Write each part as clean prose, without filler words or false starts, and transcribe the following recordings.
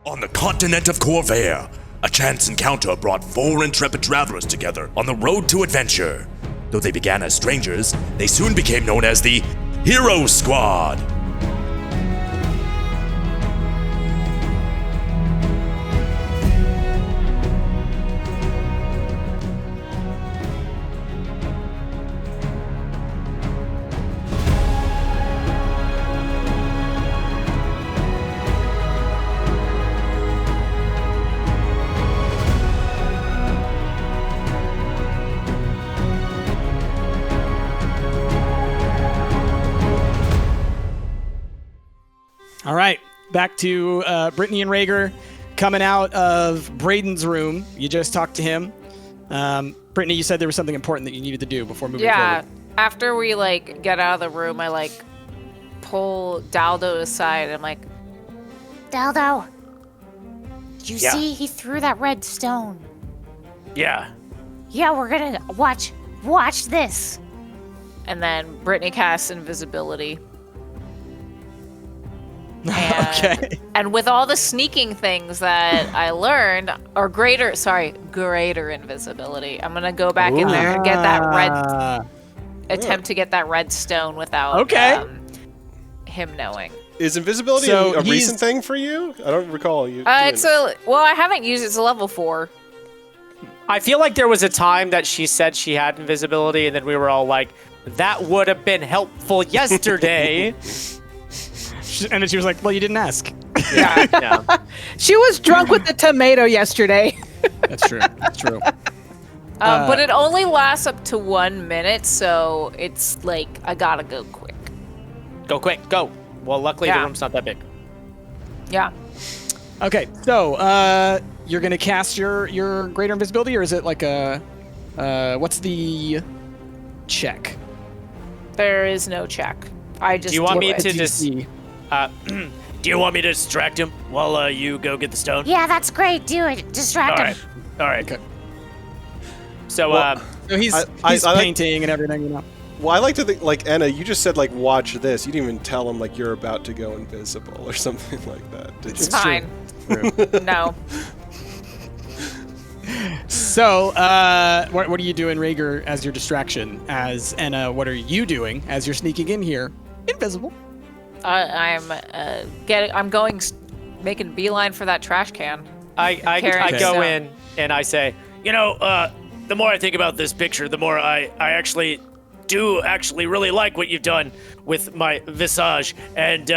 On the continent of Khorvaire, a chance encounter brought 4 intrepid travelers together on the road to adventure. Though they began as strangers, they soon became known as the Hero Squad. All right, back to Brittany and Rhaegar coming out of Braden's room. You just talked to him. Brittany, you said there was something important that you needed to do before moving forward. Yeah, after we get out of the room, I pull Daldo aside. I'm like, Daldo, did you see he threw that red stone? Yeah. Yeah, we're gonna watch this. And then Brittany casts invisibility. And, okay. And with all the sneaking things that I learned, or greater invisibility, I'm gonna go back in there and get that attempt to get that red stone without him knowing. Is invisibility a recent thing for you? I don't recall you. I haven't used it. It's a level 4. I feel like there was a time that she said she had invisibility, and then we were all like, "That would have been helpful yesterday." And then she was like, well, you didn't ask. Yeah. She was drunk with the tomato yesterday. That's true. That's true. But it only lasts up to 1 minute, so it's I gotta go quick. Go quick, go. Well, luckily the room's not that big. Yeah. Okay, so you're going to cast your greater invisibility, or is it what's the check? There is no check. I just Do you want me to DC? Do you want me to distract him while you go get the stone? Yeah, that's great. Do it. Distract him. All right. Okay. So, so he's painting and everything, you know. Well, I like to think, Anna, you just said, watch this. You didn't even tell him, you're about to go invisible or something like that, did you? It's fine. No. So, what are you doing, Rhaegar, as your distraction? As Anna, what are you doing as you're sneaking in here, invisible? I'm going, making beeline for that trash can. I go in and I say, the more I think about this picture, the more I actually do really like what you've done with my visage. And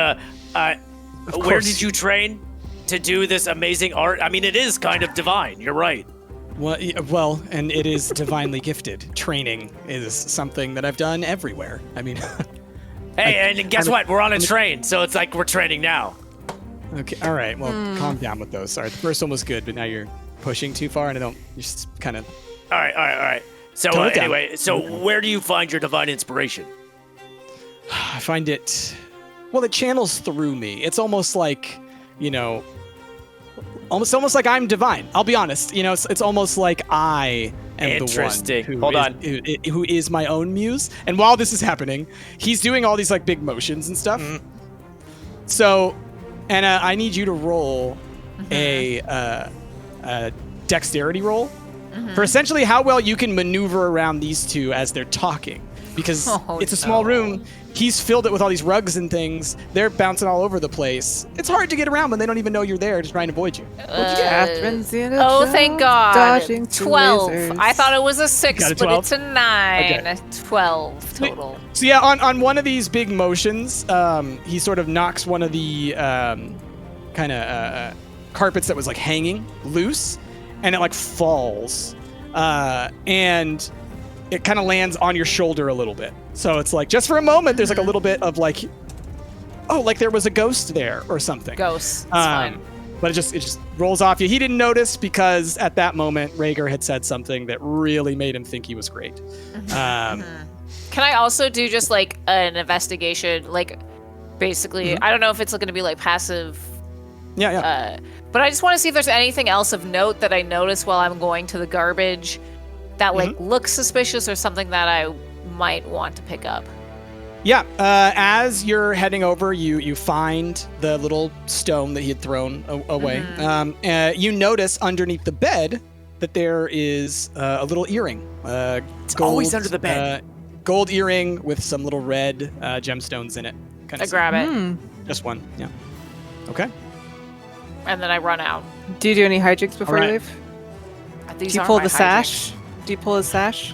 where did you train to do this amazing art? I mean, it is kind of divine. You're right. Well, and it is divinely gifted. Training is something that I've done everywhere. I mean... Hey, and guess what? We're on a train, so it's like we're training now. Okay, all right. Well, calm down with those. Sorry, the first one was good, but now you're pushing too far, and you're just kind of... All right. So anyway, where do you find your divine inspiration? I find it... Well, it channels through me. It's almost like, almost like I'm divine. I'll be honest. It's almost like I am the one who is my own muse. And while this is happening, he's doing all these big motions and stuff. Mm-hmm. So, Anna, I need you to roll a dexterity roll for essentially how well you can maneuver around these two as they're talking. Because it's a small room. He's filled it with all these rugs and things. They're bouncing all over the place. It's hard to get around when they don't even know you're there to try and avoid you. Thank God. 12. I thought it was a 6, but it's a 9. Okay. 12 total. So yeah, on one of these big motions, he sort of knocks one of the kind of carpets that was hanging loose, and it falls. And it kind of lands on your shoulder a little bit. So it's just for a moment, there's a little bit of there was a ghost there or something. Ghost. It's fine. But it just rolls off you. He didn't notice because at that moment, Rhaegar had said something that really made him think he was great. Can I also do just an investigation? Basically, I don't know if it's going to be passive. Yeah. But I just want to see if there's anything else of note that I notice while I'm going to the garbage that looks suspicious or something that I might want to pick up. Yeah, as you're heading over, you find the little stone that he had thrown away. You notice underneath the bed that there is a little earring. It's always under the bed. Gold earring with some little red gemstones in it. I grab it. Just one, yeah. Okay. And then I run out. Do you do any hijinks before you leave? These Do you aren't pull my the sash? hijinks. Do you pull his sash?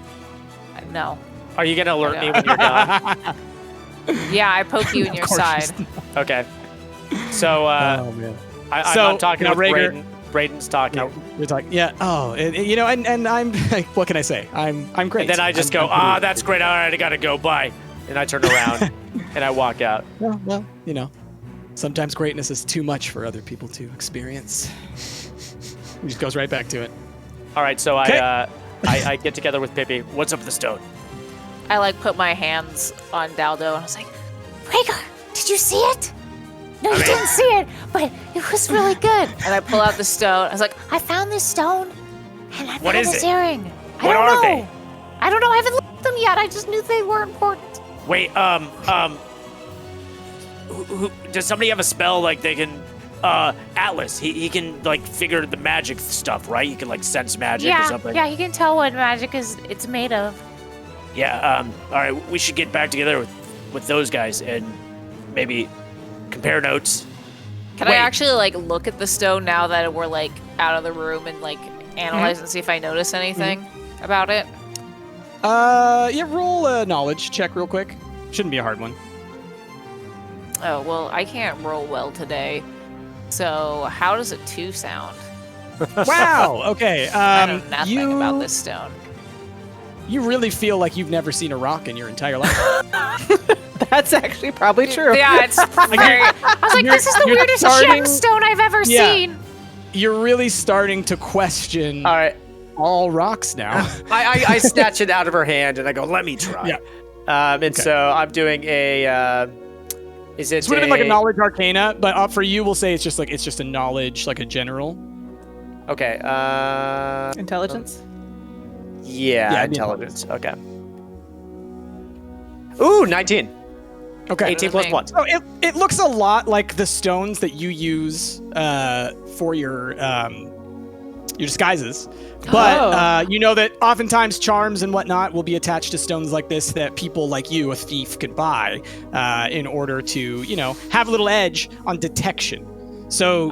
No. Are you gonna alert me when you're done? Yeah, I poke you in your side. Okay. So, Oh man. I'm not talking with Rager, Brayden. Brayden's talking. No, you're talking. Yeah. Oh, and I'm. What can I say? I'm great. And then I just go, that's great. All right, I gotta go. Bye. And I turn around and I walk out. Well, sometimes greatness is too much for other people to experience. He just goes right back to it. All right, so I get together with Pippi. What's up with the stone? I put my hands on Daldo and I was like, Rhaegar, did you see it? No, you didn't see it, but it was really good. and I pull out the stone. I was like, I found this stone, and I What found is this it? earring. What are they? I don't know. I haven't looked at them yet. I just knew they were important. Wait, does somebody have a spell they can, Atlas, he can, figure the magic stuff, right? He can, sense magic or something. Yeah, you can tell what magic it's made of. Yeah, all right, we should get back together with those guys and maybe compare notes. Can I actually, look at the stone now that we're, out of the room and, analyze and see if I notice anything about it? Yeah, roll a knowledge check real quick. Shouldn't be a hard one. Oh, well, I can't roll well today. So how does a 2 sound? Wow. Okay. I know nothing about this stone. You really feel like you've never seen a rock in your entire life. That's actually probably true. Yeah, it's very... I was like, this is the weirdest gemstone I've ever seen. You're really starting to question All right, all rocks now. I snatch it out of her hand and I go, let me try. Yeah. So I'm doing a, is it It's sort of like a knowledge arcana, but for you, we'll say it's just a knowledge, like a general. Okay, Intelligence? yeah, intelligence, okay. Ooh, 19. Okay. 18 plus 1. So it looks a lot like the stones that you use for your disguises, but you know that oftentimes charms and whatnot will be attached to stones like this that people like you, a thief, can buy in order to have a little edge on detection. So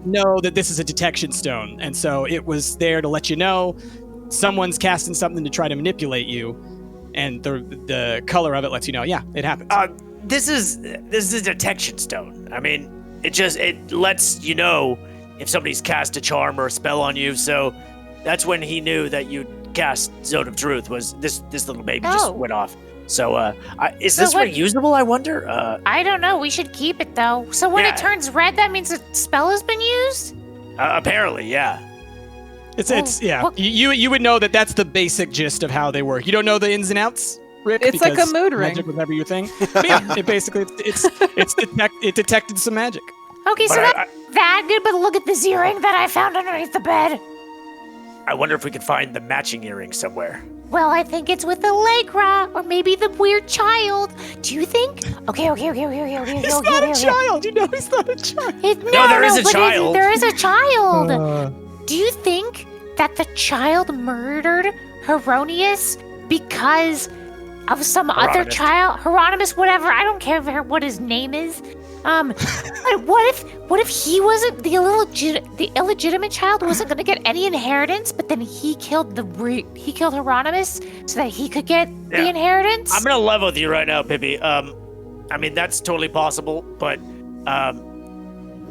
know that this is a detection stone, and so it was there to let you know someone's casting something to try to manipulate you. And the color of it lets you know, it happened. This is a detection stone. I mean, it lets you know if somebody's cast a charm or a spell on you. So that's when he knew that you cast Zone of Truth. Was this little baby just went off? So is this reusable? I wonder. I don't know. We should keep it though. So when it turns red, that means a spell has been used. Apparently, yeah. You would know that that's the basic gist of how they work. You don't know the ins and outs, Rick. It's like a mood ring. Magic was never your thing. But yeah, it detected some magic. Okay, so that's that good. But look at this earring that I found underneath the bed. I wonder if we could find the matching earring somewhere. Well, I think it's with Allegra, or maybe the weird child. Do you think? Okay. He's not a child. You know he's not a child. There is a child. There is a child. Do you think that the child murdered Hieronymus because of some other child? Hieronymus, whatever. I don't care what his name is. But what if he wasn't the illegitimate child wasn't going to get any inheritance, but then he killed Hieronymus so that he could get the inheritance? I'm gonna level with you right now, Pippi. I mean that's totally possible, but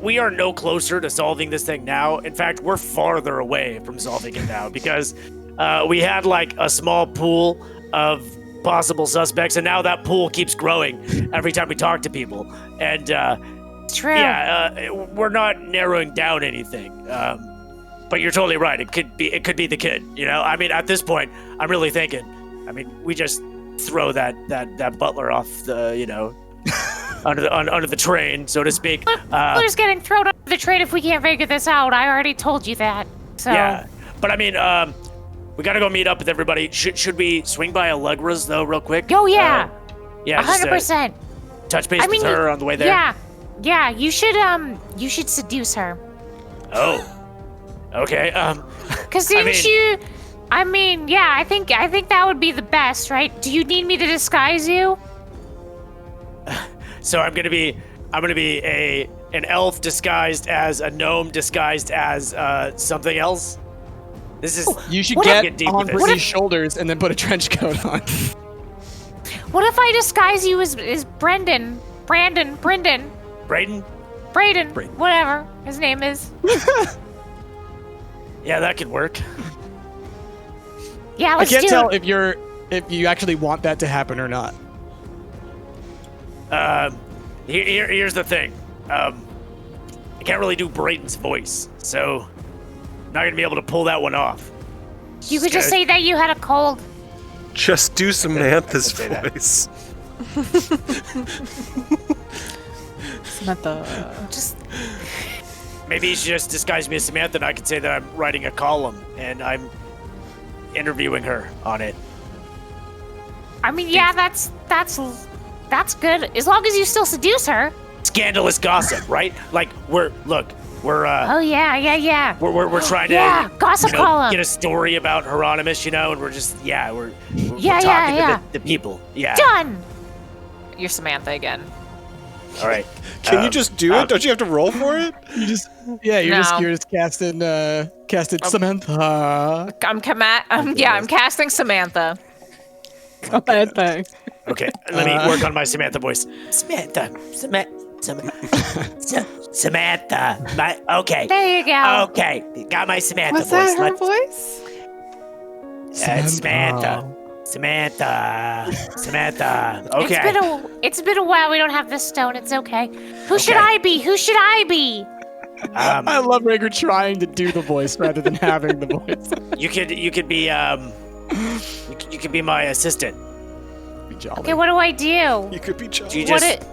we are no closer to solving this thing now. In fact, we're farther away from solving it now because we had a small pool of possible suspects, and now that pool keeps growing every time we talk to people. And True. Yeah, we're not narrowing down anything. But you're totally right. It could be the kid. I mean, at this point, I'm really thinking. I mean, we just throw that butler off the under the train, so to speak. Butler's getting thrown under the train if we can't figure this out. I already told you that. So. Yeah, but I mean, we gotta go meet up with everybody. Should we swing by Allegra's though, real quick? Oh yeah. Yeah, 100%. Touch base with her on the way there. Yeah. You should seduce her. Oh. Okay. Cause didn't you? I mean, yeah. I think that would be the best, right? Do you need me to disguise you? So I'm gonna be an elf disguised as a gnome disguised as something else. This is. You should What get if- on what Brittany's shoulders and then put a trench coat on. What if I disguise you as Braden, Braden. whatever his name is? Yeah, that could work. Yeah, I let's can't do tell it. if you actually want that to happen or not. Here's the thing. I can't really do Braden's voice, so I'm not gonna be able to pull that one off. You could just say that you had a cold. Just do Samantha's Say that. voice. Samantha. Just Maybe you should just disguise me as Samantha, and I can say that I'm writing a column and I'm interviewing her on it. I mean, yeah, that's good. As long as you still seduce her. Scandalous gossip, right? Like we're Oh yeah. we're trying to gossip column. get a story about Hieronymus, and we're just we're Yeah, talking yeah. to the people. Yeah. Done. You're Samantha again. All right. Can you just do it? Don't you have to roll for it? You're just casting Samantha. I'm casting Samantha. Samantha. Okay, let me work on my Samantha voice. Samantha. Okay. There you go. Okay, got my Samantha Was voice. that her voice? It's Samantha. Okay. It's been a while. We don't have this stone. It's okay. Who should I be? I love Rager trying to do the voice rather than having the voice. You could be you could be my assistant. Be jolly. Okay, what do I do? You could be Charles. You just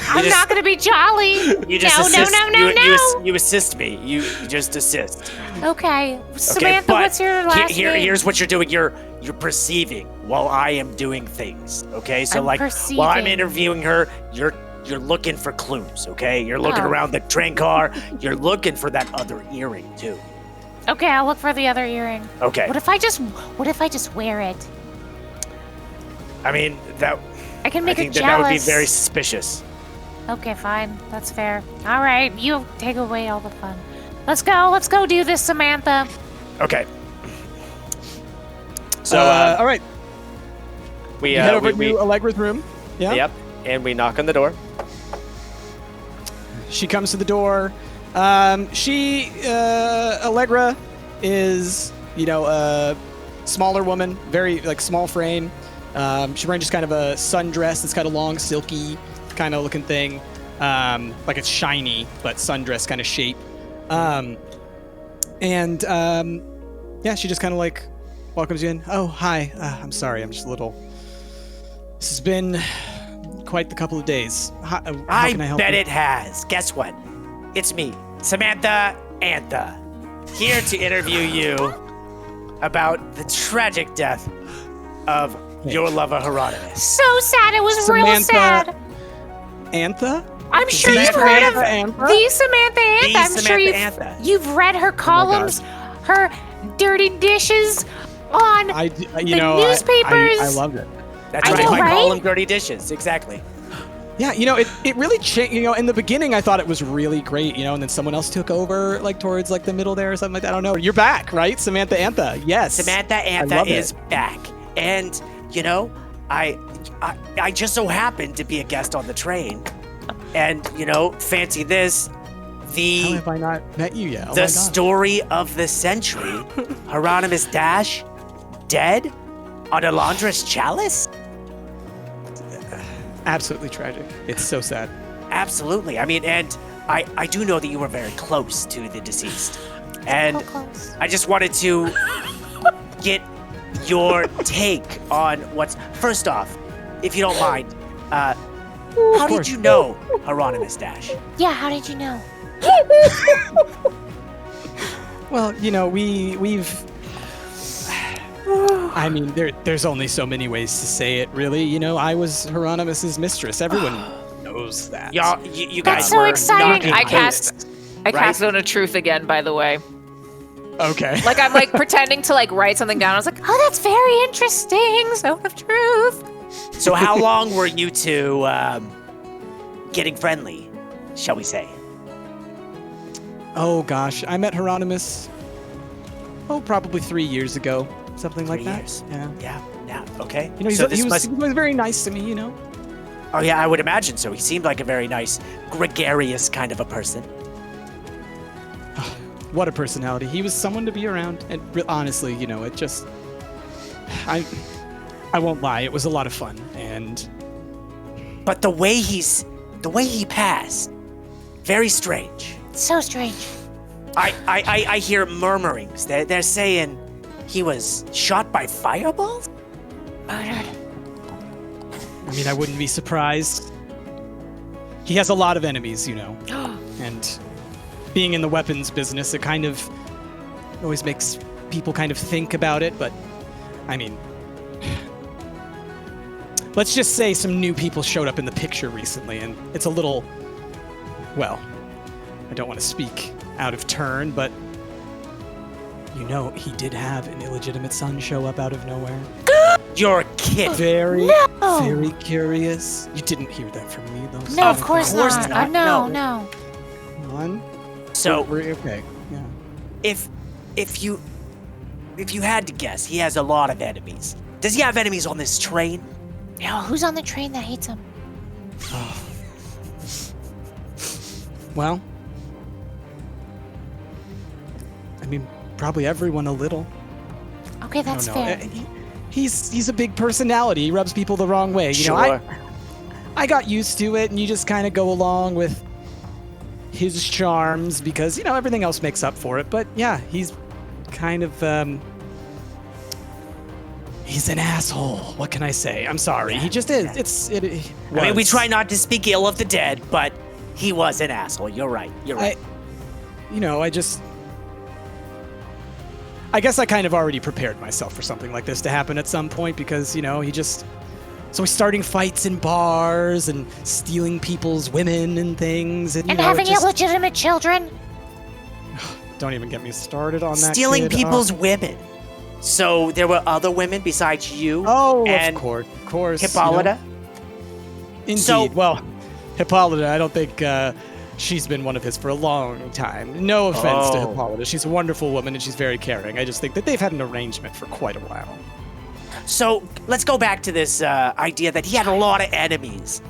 I'm not gonna be jolly. you just no, assist. no. You assist me. You just assist. Okay, Samantha, but what's your last name? Here's what you're doing. You're perceiving while I am doing things. Okay, so I'm while I'm perceiving. interviewing her, you're looking for clues. Okay, you're looking Oh. around the train car. You're looking for that other earring too. Okay, I'll look for the other earring. Okay. What if I just wear it? I mean that. I can I make her think jealous. that would be very suspicious. Okay, fine. That's fair. All right, you take away all the fun. Let's go do this, Samantha. Okay. So all right. we You head over to Allegra's room. Yeah. Yep, and we knock on the door. She comes to the door. Allegra is, a smaller woman, very small frame. She's wearing just kind of a sundress that's got a long, silky kind of looking thing. Like it's shiny, but sundress kind of shape. She just kind of welcomes you in. Oh, hi. I'm sorry. I'm just a little. This has been quite the couple of days. How can I help bet you? it has. Guess what? It's me, Samantha Antha, here to interview you about the tragic death of your lover Hieronymus. So sad. It was real Samantha sad. Antha? I'm sure Samantha you've heard of Antha? the Samantha Antha. The I'm sure Samantha Antha. you've read her columns, her dirty dishes on newspapers. I loved it. That's I right. know, I call right? them dirty dishes. Exactly. Yeah, it really changed. In the beginning, I thought it was really great, and then someone else took over, towards the middle there or something like that. I don't know. You're back, right, Samantha Antha? Yes. Samantha I Antha love is it. back, and I just so happened to be a guest on the train, and fancy this, How have I not met you yet? Oh my the God. story of the century, Hieronymus Dash, dead on Alondra's chalice. Absolutely tragic. It's so sad. Absolutely. I mean, and I do know that you were very close to the deceased, and So close. I just wanted to get your take on what's first off, if you don't mind. How did you know Hieronymus Dash? Yeah, how did you know? Well, we've I mean, there's only so many ways to say it, really. You know, I was Hieronymus's mistress. Everyone knows that. Y'all, you guys That's so were exciting. knocking I boots, cast Zone of Truth again, by the way. Okay. Like, I'm, like, pretending to, like, write something down. I was like, Oh, that's very interesting. Zone of Truth. So how long were you two getting friendly, shall we say? Oh gosh, I met Hieronymus. Probably 3 years ago, something like 3 that. years. Yeah. Yeah, okay. You know, So he was very nice to me. You know. Oh yeah, I would imagine so. He seemed like a very nice, gregarious kind of a person. What a personality. He was someone to be around. And honestly, you know, it just... I won't lie, it was a lot of fun. And... But the way he passed, very strange. So strange. I hear murmurings. They're saying he was shot by fireballs? Murdered. I mean, I wouldn't be surprised. He has a lot of enemies, you know. And being in the weapons business, it kind of always makes people kind of think about it. But, I mean... Let's just say some new people showed up in the picture recently, and it's a little... Well, I don't want to speak out of turn, but... You know, he did have an illegitimate son show up out of nowhere. You're a kid. Very, No. very curious. You didn't hear that from me, though. No, of course not. not. No. Come on. So We're okay. Yeah. if you had to guess, he has a lot of enemies. Does he have enemies on this train? No, who's on the train that hates him? Well, I mean, probably everyone a little. Okay, that's I don't know. fair. He's a big personality. He rubs people the wrong way. You know, Sure. I got used to it, and you just kind of go along with his charms because, you know, everything else makes up for it. But yeah, he's kind of he's an asshole. What can I say? I'm sorry. He just is. I mean, we try not to speak ill of the dead, but he was an asshole. You're right. I guess I kind of already prepared myself for something like this to happen at some point because, you know, so he's starting fights in bars and stealing people's women and things. And, you And know, having illegitimate children? Don't even get me started on that. Stealing kid. people's women. So there were other women besides you and of course. Hippolyta? You know. Indeed. So- Well, Hippolyta, I don't think she's been one of his for a long time. No offense to Hippolyta. She's a wonderful woman and she's very caring. I just think that they've had an arrangement for quite a while. So let's go back to this idea that he had a lot of enemies.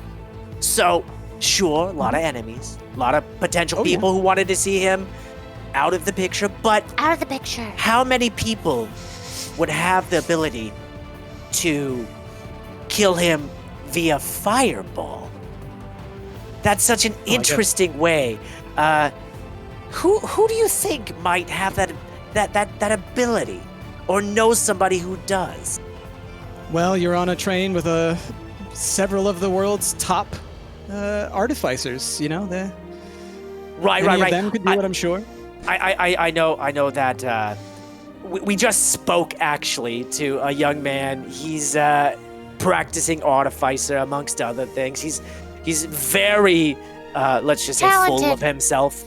So, sure, a lot of enemies, a lot of potential people who wanted to see him out of the picture, but Out of the picture. how many people would have the ability to kill him via fireball? That's such an interesting way. Who do you think might have that ability, or knows somebody who does? Well, you're on a train with several of the world's top artificers. You know, Right. Of them could do it, I'm sure. I know that we just spoke actually to a young man. He's practicing artificer amongst other things. He's very let's just say Talented. full of himself.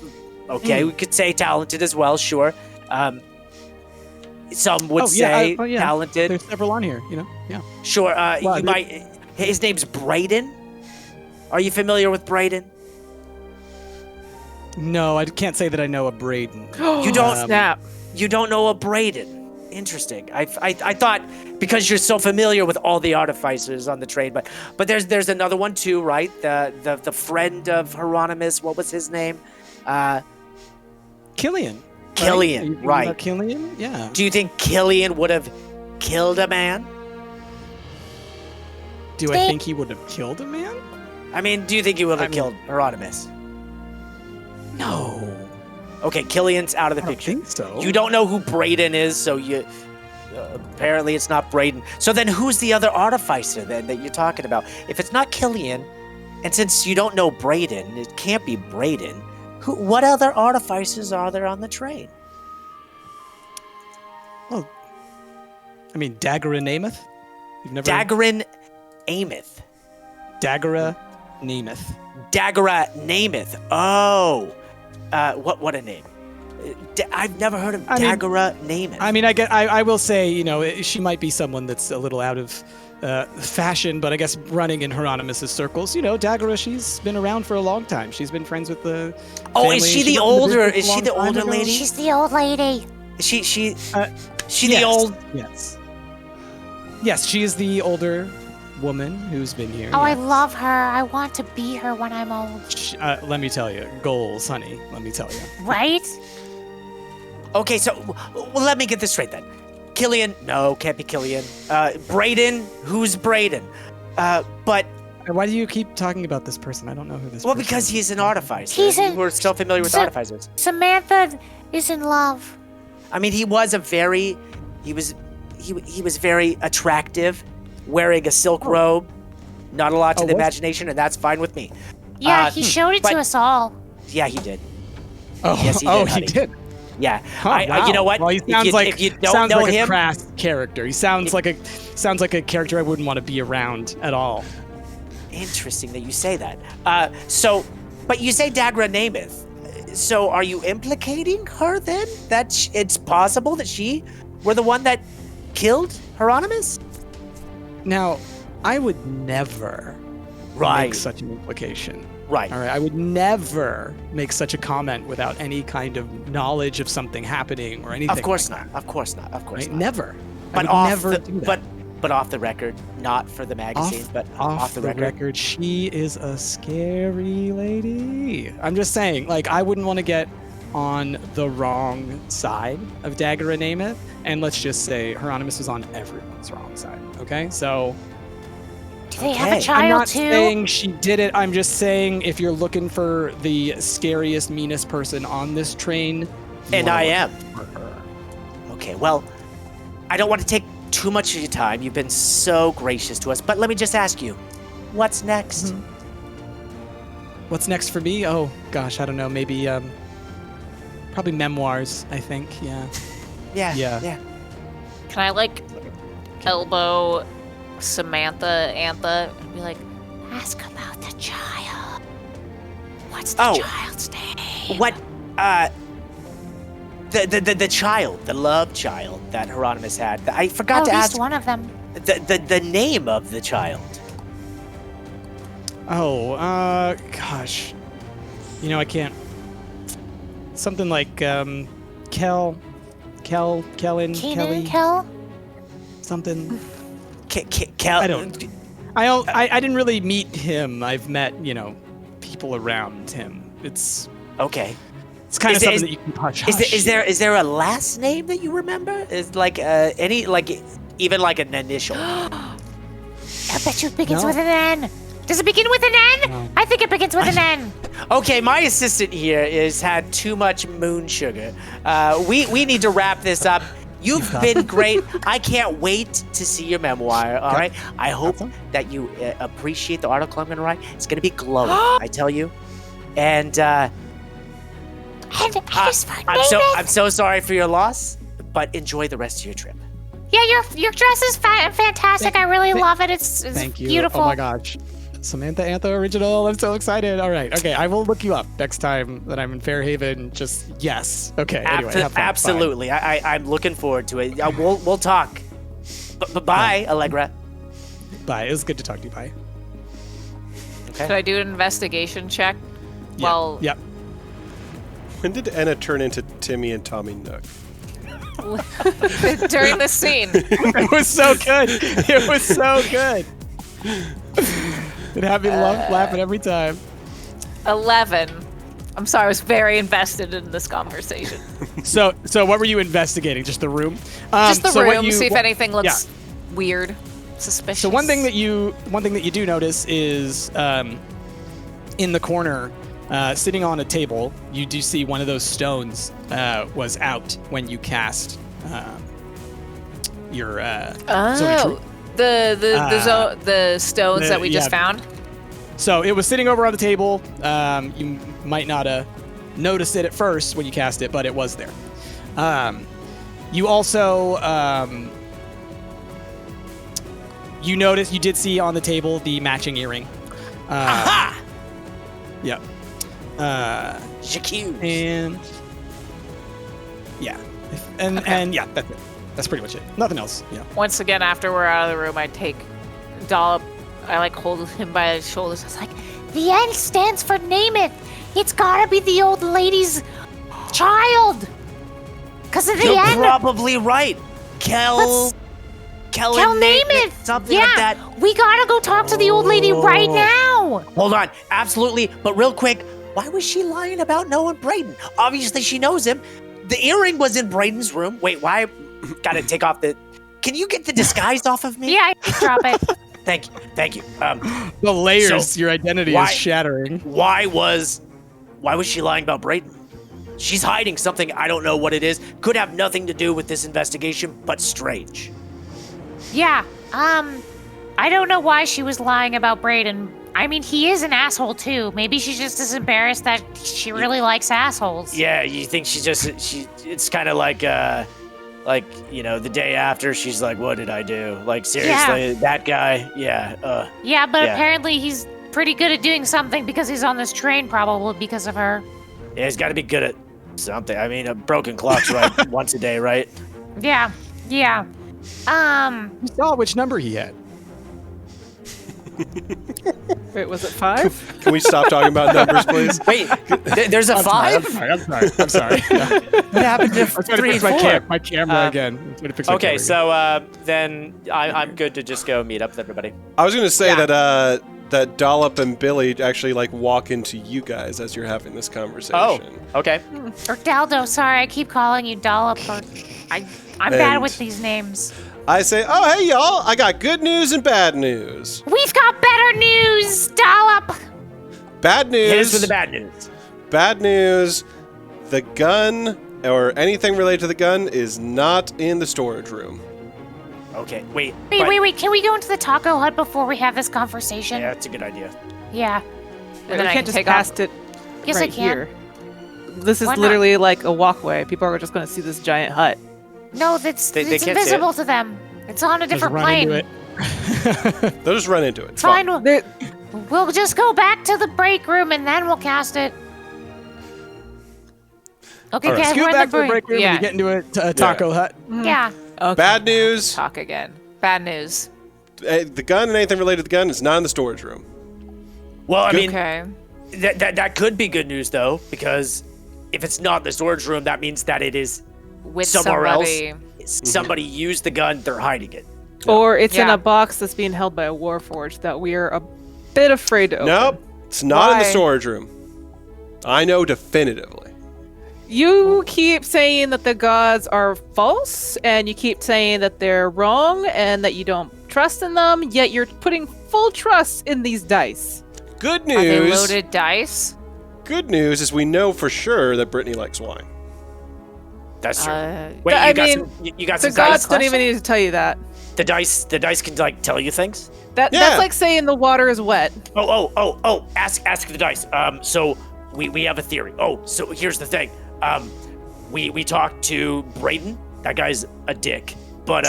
Okay, we could say talented as well. Sure. Some would say talented. There's several on here. You know, yeah. Sure. Well, You might. His name's Brayden. Are you familiar with Brayden? No, I can't say that I know a Brayden. You don't snap. You don't know a Brayden. Interesting. I thought because you're so familiar with all the artificers on the train, but there's another one too, right? The friend of Hieronymus. What was his name? Killian. Killian, Are you thinking right. about Killian? Yeah. Do you think Killian would have killed a man? Do I think he would have killed a man? I mean, do you think he would have killed Hieronymus? No. Okay, Killian's out of the I don't picture. think so. You don't know who Brayden is, so you apparently it's not Brayden. So then, who's the other artificer then that you're talking about? If it's not Killian, and since you don't know Brayden, it can't be Brayden. What other artificers are there on the train? Well, I mean, Dagura Namath? You've never... Dagrin Ameth. Dagura Namath. Dagura Namath. Oh. What a name. I've never heard of Dagura Namath. I mean, I will say, you know, she might be someone that's a little out of fashion, but I guess running in Hieronymus' circles, you know, Dagura, she's been around for a long time. She's been friends with the family. Is she the older? Is she the older lady? She's the old lady. She yes, the old? Yes, she is the older woman who's been here. Oh, yes. I love her. I want to be her when I'm old. Let me tell you, goals, honey. Let me tell you. Right? Okay, so well, let me get this straight then. Killian? No, can't be Killian. Brayden? Who's Brayden? But why do you keep talking about this person? I don't know who this. Well, person because is. he's an artificer. We're still familiar with artificers. Samantha is in love. I mean, he was very attractive, wearing a silk robe. Not a lot to the imagination, and that's fine with me. Yeah, he showed it to us all. Yeah, he did. Oh, yes, he did. He did. Yeah. Wow. You know what? Well, he sounds if you don't know like him, a crass character. He sounds like a character I wouldn't want to be around at all. Interesting that you say that. But you say Dagura Namath. So are you implicating her then? That it's possible that she were the one that killed Hieronymus? Now, I would never make such an implication. Right. All right. I would never make such a comment without any kind of knowledge of something happening or anything. Of course like not. Of course not. Of course right? not. Never. But do that. But off the record, not for the magazine, but off the record. She is a scary lady. I'm just saying, like, I wouldn't want to get on the wrong side of Dagura Namath, and let's just say Hieronymus was on everyone's wrong side. Okay, so. Do they have a child I'm not too? saying she did it. I'm just saying if you're looking for the scariest, meanest person on this train, and I am. For her. Okay, well, I don't want to take too much of your time. You've been so gracious to us, but let me just ask you, what's next? Mm-hmm. What's next for me? Oh gosh, I don't know. Maybe probably memoirs. I think. Yeah. Yeah. Can I elbow Samantha, Antha, and be like, ask about the child. What's the child's name? What? The child, the love child that Hieronymus had. I forgot to ask. One of them. The name of the child. Oh, gosh. You know, I can't. Something like Kellen, Keenan, Kelly. Kel? Something. Kel. I don't. I didn't really meet him. I've met, you know, people around him. It's okay. It's kind of something that you can hush. Is there a last name that you remember? Is even like an initial? I bet you it begins with an N. Does it begin with an N? No. I think it begins with an N. Okay, my assistant here has had too much moon sugar. We need to wrap this up. You've been great. I can't wait to see your memoir. All right. I hope that you appreciate the article I'm going to write. It's going to be glowing, I tell you. And I'm so sorry for your loss, but enjoy the rest of your trip. Yeah, your dress is fantastic. I really love it. It's thank you. Beautiful. Oh my gosh. Samantha Antha original. I'm so excited. All right. Okay. I will look you up next time that I'm in Fairhaven. Just yes. Okay. Anyway, have fun. Absolutely. I'm looking forward to it. We'll talk. Bye, Allegra. Bye. It was good to talk to you. Bye. Okay. Should I do an investigation check? Yep. When did Anna turn into Timmy and Tommy Nook? During this scene. It was so good. It was so good. It had me laughing every time. 11. I'm sorry, I was very invested in this conversation. So what were you investigating? Just the room? Just the room. See if anything looks weird, suspicious. So one thing that you do notice is in the corner, sitting on a table, you do see one of those stones was out when you cast your Zoe the stones that we just found. So it was sitting over on the table. You might not have noticed it at first when you cast it, but it was there. You also You did see on the table the matching earring. Aha! Yep. J'accuse. And yeah, and yeah, that's it. That's pretty much it. Nothing else. Yeah. Once again, after we're out of the room, I take Dollop. I like hold him by his shoulders. I was like, The N stands for Namath. It's gotta be the old lady's child. Because of the You're N. probably right. Kellen Namath. something Yeah, like that. we gotta go talk to the old lady right now. Hold on, absolutely. But real quick, why was she lying about knowing Brayden? Obviously, she knows him. The earring was in Brayden's room. Wait, why? Gotta take off the. Can you get the disguise off of me? Yeah, I can drop it. Thank you. The layers, So, your identity why- is shattering. Why was she lying about Brayden? She's hiding something. I don't know what it is. Could have nothing to do with this investigation, but strange. Yeah, I don't know why she was lying about Brayden. I mean, he is an asshole too. Maybe she's just as embarrassed that she really likes assholes. Yeah, you think it's kind of like the day after she's like, what did I do? Like, seriously, that guy? Yeah. Yeah, but Yeah. apparently he's pretty good at doing something because he's on this train, probably because of her. Yeah, he's got to be good at something. I mean, a broken clock's right once a day, right? Yeah. You saw which number he had. Wait, was it 5? Can we stop talking about numbers, please? Wait, there's a 5? I'm sorry. Yeah. What happened to I'm trying to 3 fix and 4? my camera again. I'm trying to fix my Okay, camera again. so then I'm good to just go meet up with everybody. I was gonna say that Dollop and Billy actually like walk into you guys as you're having this conversation. Oh, okay. Or Daldo, sorry, I keep calling you Dollop. I'm bad And- with these names. I say, oh hey y'all, I got good news and bad news. We've got better news, Dollop. Bad news. Here's for the bad news. Bad news. The gun or anything related to the gun is not in the storage room. Okay, wait. Wait. Can we go into the taco hut before we have this conversation? Yeah, that's a good idea. Yeah. We then I can't can just take pass off- it Yes, I right can. here. This is Why not? literally like a walkway. People are just going to see this giant hut. No, They it's can't see invisible to them. It's on a Just different run plane. into it. They'll just run into it. It's fine. There- We'll just go back to the break room and then we'll cast it. Okay, All right. guys, Scoot we're in back the to the break. break room Yeah. and you get into a taco hut. Yeah. Okay. Bad news. Talk again. Bad news. The gun and anything related to the gun is not in the storage room. Well, I mean, Okay. that could be good news though, because if it's not in the storage room, that means that it is With somewhere somebody. else. Somebody used the gun. They're hiding it. Or it's in Yeah. a box that's being held by a warforged that we are a bit afraid to open. Nope, it's not in the Why? storage room. I know definitively. You keep saying that the gods are false, and you keep saying that they're wrong, and that you don't trust in them, yet you're putting full trust in these dice. Good Are they news. loaded dice? Good news is we know for sure that Brittany likes wine. That's true. Uh, Wait, I you got mean, some? You got The some gods dice? don't even need to tell you that. The dice can like tell you things. That Yeah. That's like saying the water is wet. Oh. Ask the dice. So we have a theory. Oh, so here's the thing. We talked to Brayden. That guy's a dick. But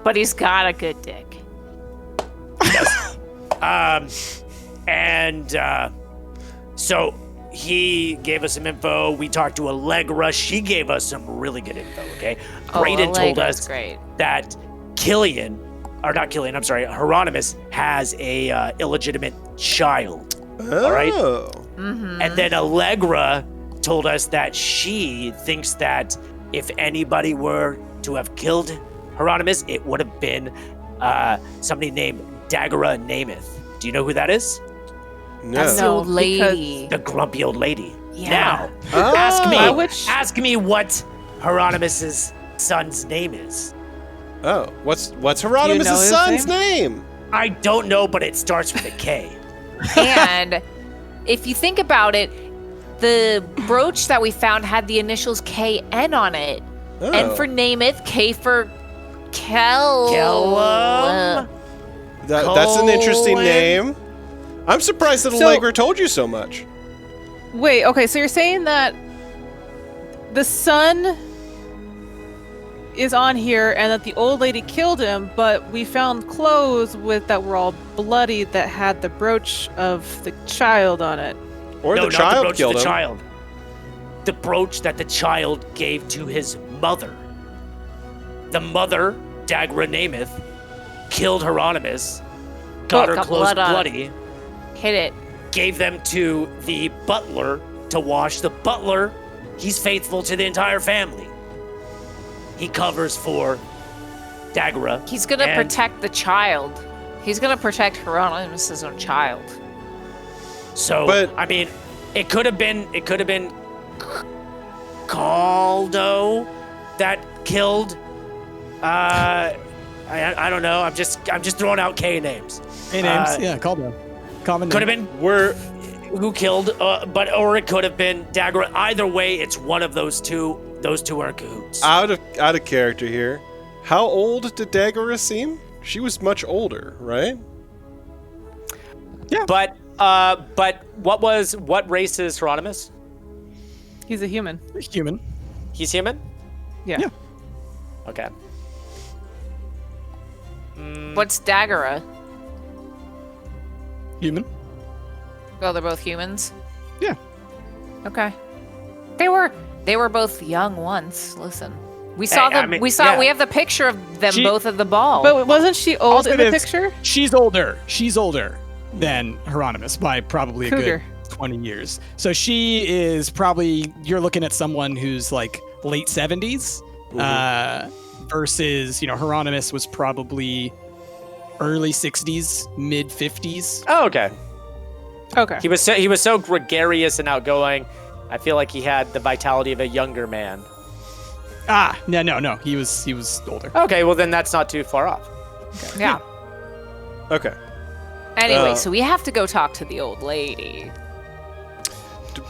but he's got a good dick. so he gave us some info. We talked to Allegra. She gave us some really good info. Okay. Brayden told Allegra's us great. that Hieronymus has a illegitimate child. Oh. right. And then Allegra told us that she thinks that if anybody were to have killed Hieronymus, it would have been somebody named Dagura Namath. Do you know who that is? No. That's the No, old lady. The grumpy old lady. Yeah. Now, Oh. ask me what Hieronymus's son's name is. Oh, what's Hieronymus' know his son's name? I don't know, but it starts with a K. And if you think about it, the brooch that we found had the initials KN on it. Oh. And for Namath, K for Kellen. That's an interesting Colon. name. I'm surprised that So- Allegra told you so much. Wait, okay, so you're saying that the son is on here and that the old lady killed him, but we found clothes that were all bloody that had the brooch of the child on it. Or no, the child not the brooch killed of the him. child. The brooch that the child gave to his mother. The mother, Dagura Namath, killed Hieronymus, got her clothes bloody, hit it, gave them to the butler to wash. The butler, he's faithful to the entire family. He covers for Dagura. He's gonna protect the child. He's gonna protect Hieronymus' own child. So, But- I mean, it could have been Caldo that killed. I don't know. I'm just throwing out K names. Hey, names. Yeah, call them. Common Could have name. been who killed, or it could have been Dagura. Either way, it's one of those two. Those two are in cahoots. Out of character here. How old did Dagura seem? She was much older, right? But what race is Hieronymus? He's a human. Human. He's human? Yeah. Yeah. Okay. What's Dagura? Human. Oh, they're both humans? Yeah. Okay. They were both young once. Listen. We saw Hey, I mean, we have the picture of them both at the ball. But wasn't she old in the It's- picture? She's older. She's older than Hieronymus by probably a Cougar. good 20 years. So she is probably, you're looking at someone who's like late 70s versus, Hieronymus was probably early 60s, mid 50s. Oh, okay. Okay. He was so gregarious and outgoing. I feel like he had the vitality of a younger man. No. He was older. Okay, well then that's not too far off. yeah. Okay. Anyway, so we have to go talk to the old lady.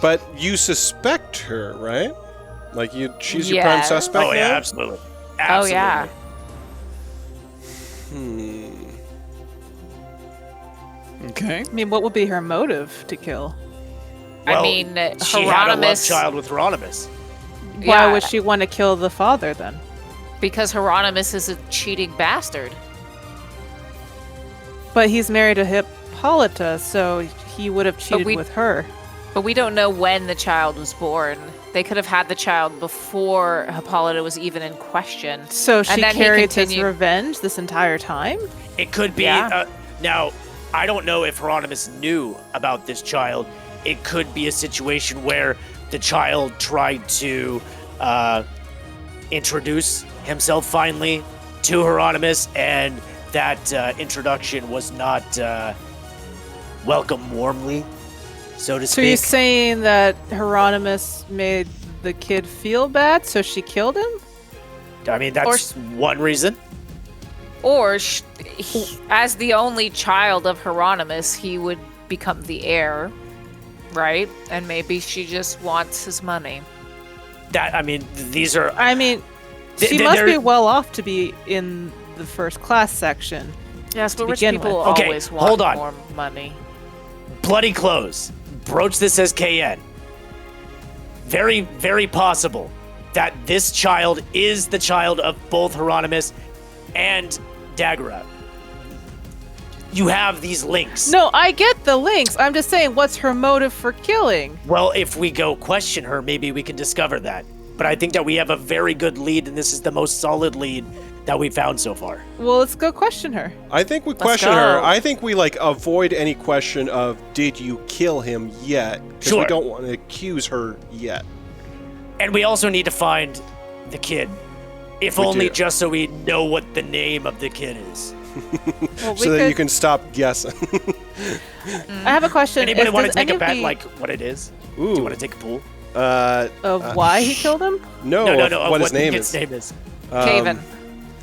But you suspect her, right? Like she's your prime Yeah. suspect Oh yeah, now? absolutely. Oh yeah. Okay. I mean, what would be her motive to kill? I mean, she had a love Hieronymus. child with Hieronymus. Why Yeah, would she want to kill the father then? Because Hieronymus is a cheating bastard. But he's married to Hippolyta, so he would have cheated with her. But we don't know when the child was born. They could have had the child before Hippolyta was even in question. So she And then he carried his continued- revenge this entire time? It could be. Yeah. Now, I don't know if Hieronymus knew about this child. It could be a situation where the child tried to introduce himself finally to Hieronymus, and that introduction was not welcomed warmly, so to So you're speak. saying that Hieronymus made the kid feel bad, so she killed him? I mean, that's one reason. Or as the only child of Hieronymus, he would become the heir, right? And maybe she just wants his money. These are. I mean, she must be well off to be in the first class section. Yes, but rich begin people with. Okay, always want hold on. more money. Bloody clothes. Brooch that says KN. Very, very possible that this child is the child of both Hieronymus and Dagura. You have these links. No, I get the links. I'm just saying, what's her motive for killing? Well, if we go question her, maybe we can discover that. But I think that we have a very good lead, and this is the most solid lead that we found so far. Well, let's go question her. I think we question her. go. I think we avoid any question of did you kill him yet? Because we Sure. don't want to accuse her yet. And we also need to find the kid. If We only do. just so we know what the name of the kid is. Well, So that you can stop guessing. I have a question. Anybody want to Does take any a of bet, the- like what it is? Ooh. Do you want to take a pool? of why he killed him? No, No, of of what his the name kid's is. name is. Caven.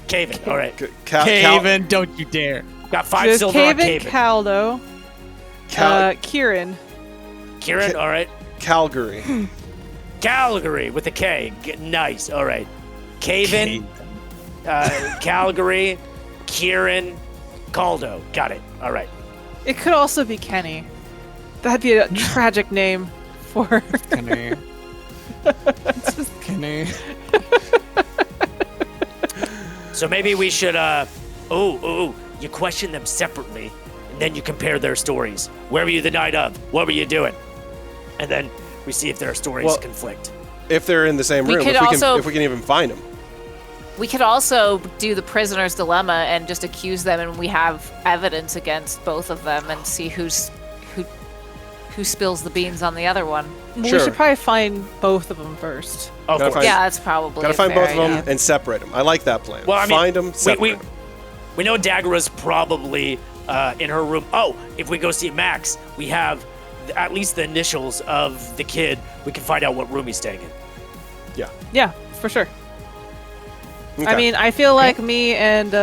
Caven. All right. Caven, don't you dare. Got 5 There's silver on Caven, Caven. Caldo, Kieran. Kieran. All right. Calgary. Calgary with a K. Nice. All right. Caven. Calgary. Kieran. Caldo. Got it. All right. It could also be Kenny. That'd be a tragic name for. Kenny. It's just Kenny. So maybe we should, you question them separately, and then you compare their stories. Where were you the night of? What were you doing? And then we see if their stories conflict. If they're in the same room, if we can even find them. We could also do the prisoner's dilemma and just accuse them, and we have evidence against both of them, and see who spills the beans on the other one. Well, we should probably find both of them first. Yeah, that's probably gotta find both of them and separate them. I like that plan. Well, I mean, find them, separate them. We know Dagura's probably in her room. Oh, if we go see Max, we have at least the initials of the kid. We can find out what room he's staying in. Yeah. Yeah, for sure. Okay. I mean, I feel like me and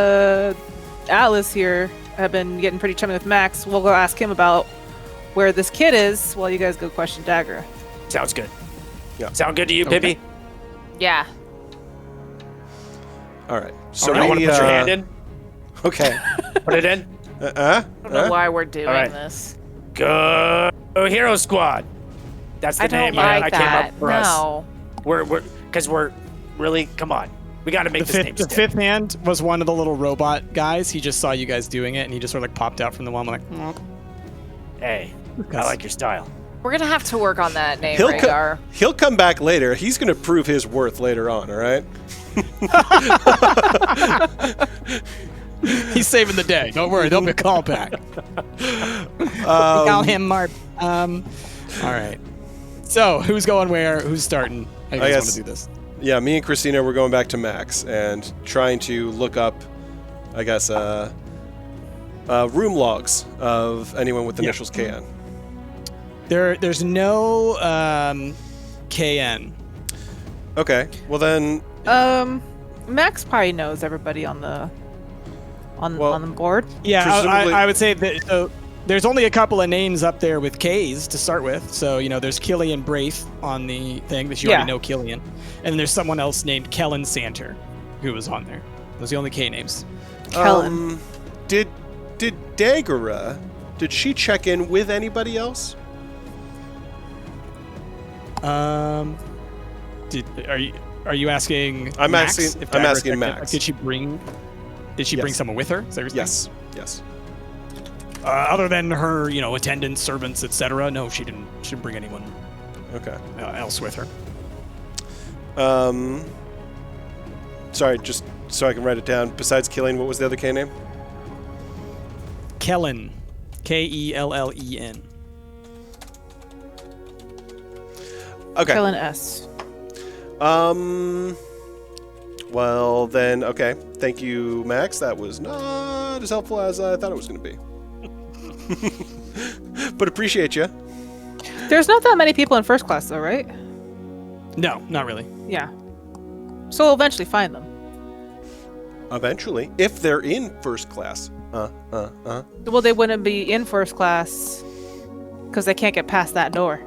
Atlas here have been getting pretty chummy with Max. We'll go ask him about where this kid is while you guys go question Dagura. Sounds good. Yeah. Sound good to you, Pippi? Yeah. All right. So you want to put your hand in? Okay. Put it in. I don't know why we're doing this. Go Hero Squad. That's the name I came up for us. We're really, come on. We got to make this name The fifth hand was one of the little robot guys. He just saw you guys doing it, and he just sort of like popped out from the wall. I'm like, hey, I like your style. We're going to have to work on that name, Rhaegar. He'll come back later. He's going to prove his worth later on, all right? He's saving the day. Don't worry. There'll be a callback. Call him Mark. All right. So, who's going where? Who's starting? How do you guys want to do this? Yeah, me and Christina, we're going back to Max and trying to look up, I guess, room logs of anyone with initials KN. There's no KN. Okay, well then... Max probably knows everybody on the board. Yeah, I would say that... So there's only a couple of names up there with K's to start with. So, there's Killian Braith on the thing that you already know Killian. And then there's someone else named Kellen Santer who was on there. Those are the only K names. Kellen. Did Dagura, did she check in with anybody else? Are you asking I'm Max? asking Max. Did she bring someone with her? Is that what you're saying? Yes. Other than her, attendants, servants, etc. No, she didn't bring anyone else with her. Sorry, just so I can write it down. Besides Killian, what was the other K name? Kellen. K-E-L-L-E-N. Okay. Kellen S. Well then, okay. Thank you, Max. That was not as helpful as I thought it was going to be. But appreciate you. There's not that many people in first class, though, right? No, not really. Yeah. So we'll eventually find them. Eventually, if they're in first class. Well, they wouldn't be in first class because they can't get past that door.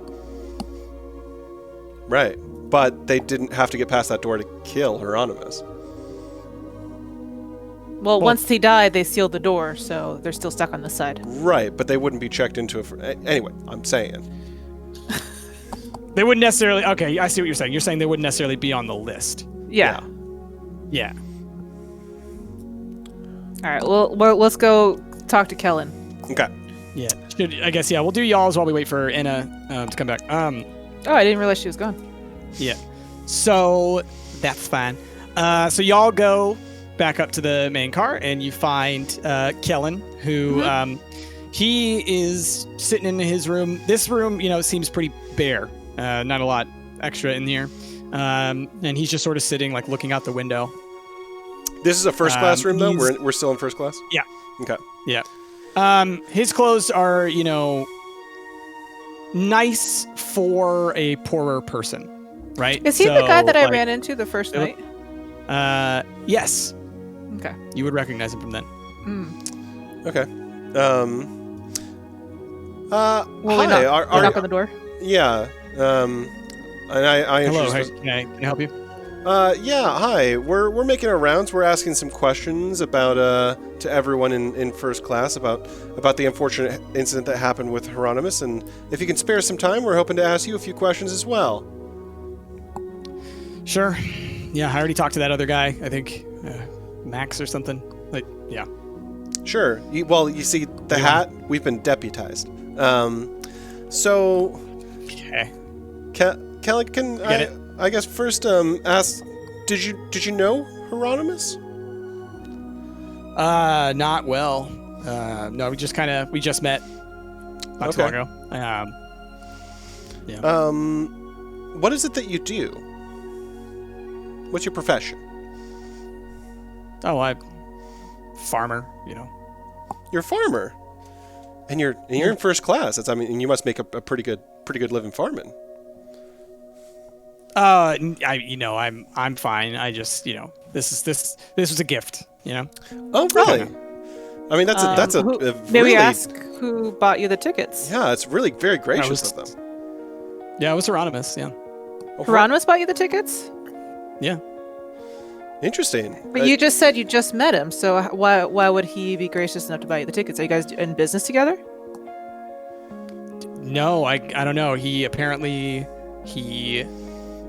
Right. But they didn't have to get past that door to kill Hieronymus. Well, once he died, they sealed the door, so they're still stuck on the side. Right, but they wouldn't be checked into it. Anyway, I'm saying. They wouldn't necessarily... Okay, I see what you're saying. You're saying they wouldn't necessarily be on the list. Yeah. Yeah. All right, well, let's go talk to Kellen. Okay. Yeah. I guess, we'll do y'all's while we wait for Anna to come back. Oh, I didn't realize she was gone. Yeah. So, that's fine. So y'all go back up to the main car, and you find Kellen, who he is sitting in his room. This room, seems pretty bare. Not a lot extra in here. And he's just sort of sitting, like, looking out the window. This is a first class room, though? We're still in first class? Yeah. Okay. Yeah. His clothes are, nice for a poorer person, right? Is he the guy that I ran into the first night? Yes. Okay. You would recognize him from then. Okay. Will we hi. knock on the door? Yeah. And I Hello. introduced Can I help you? Yeah, hi. We're making our rounds. We're asking some questions about to everyone in first class about the unfortunate incident that happened with Hieronymus, and if you can spare some time, we're hoping to ask you a few questions as well. Sure. Yeah, I already talked to that other guy. I think Max or something. Like, yeah. Sure. You see, the hat, we've been deputized. So... Okay. Kellen, can I guess first ask, did you know Hieronymus? Not well. No, we just met not too long ago. Yeah. What is it that you do? What's your profession? Oh, I'm farmer, You're a farmer, and you're in first class. You must make a pretty good living farming. I'm fine. I just, this was a gift, Oh, really? I mean, that's a May really... we ask who bought you the tickets? Yeah, it's really very gracious of them. Yeah, it was Hieronymus, yeah. Hieronymus bought you the tickets? Yeah. Interesting. But you just said you just met him, so why would he be gracious enough to buy you the tickets? Are you guys in business together? No, I don't know. He apparently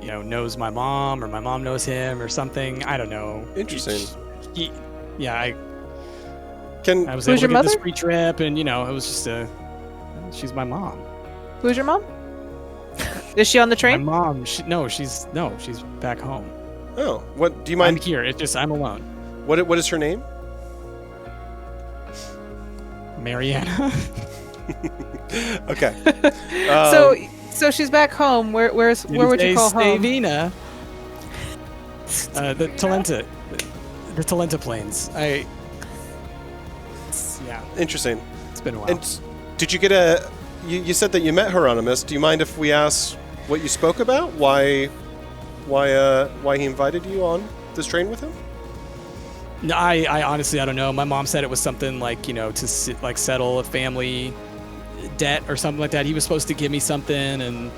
knows my mom, or my mom knows him, or something. I don't know. Interesting. I was Who's able to your get mother? this free trip, and it was just she's my mom. Who's your mom? Is she on the My train? mom, she's back home. Oh, what do you mind? I'm here. It's just I'm alone. What is her name? Mariana. Okay. So she's back home. Where would you call home? Stavina. The Talenta Plains. Yeah. Interesting. It's been a while. And did you get you said that you met Hieronymus. Do you mind if we ask what you spoke about? Why he invited you on this train with him? No, I honestly I don't know. My mom said it was something like to settle a family debt or something like that. He was supposed to give me something, and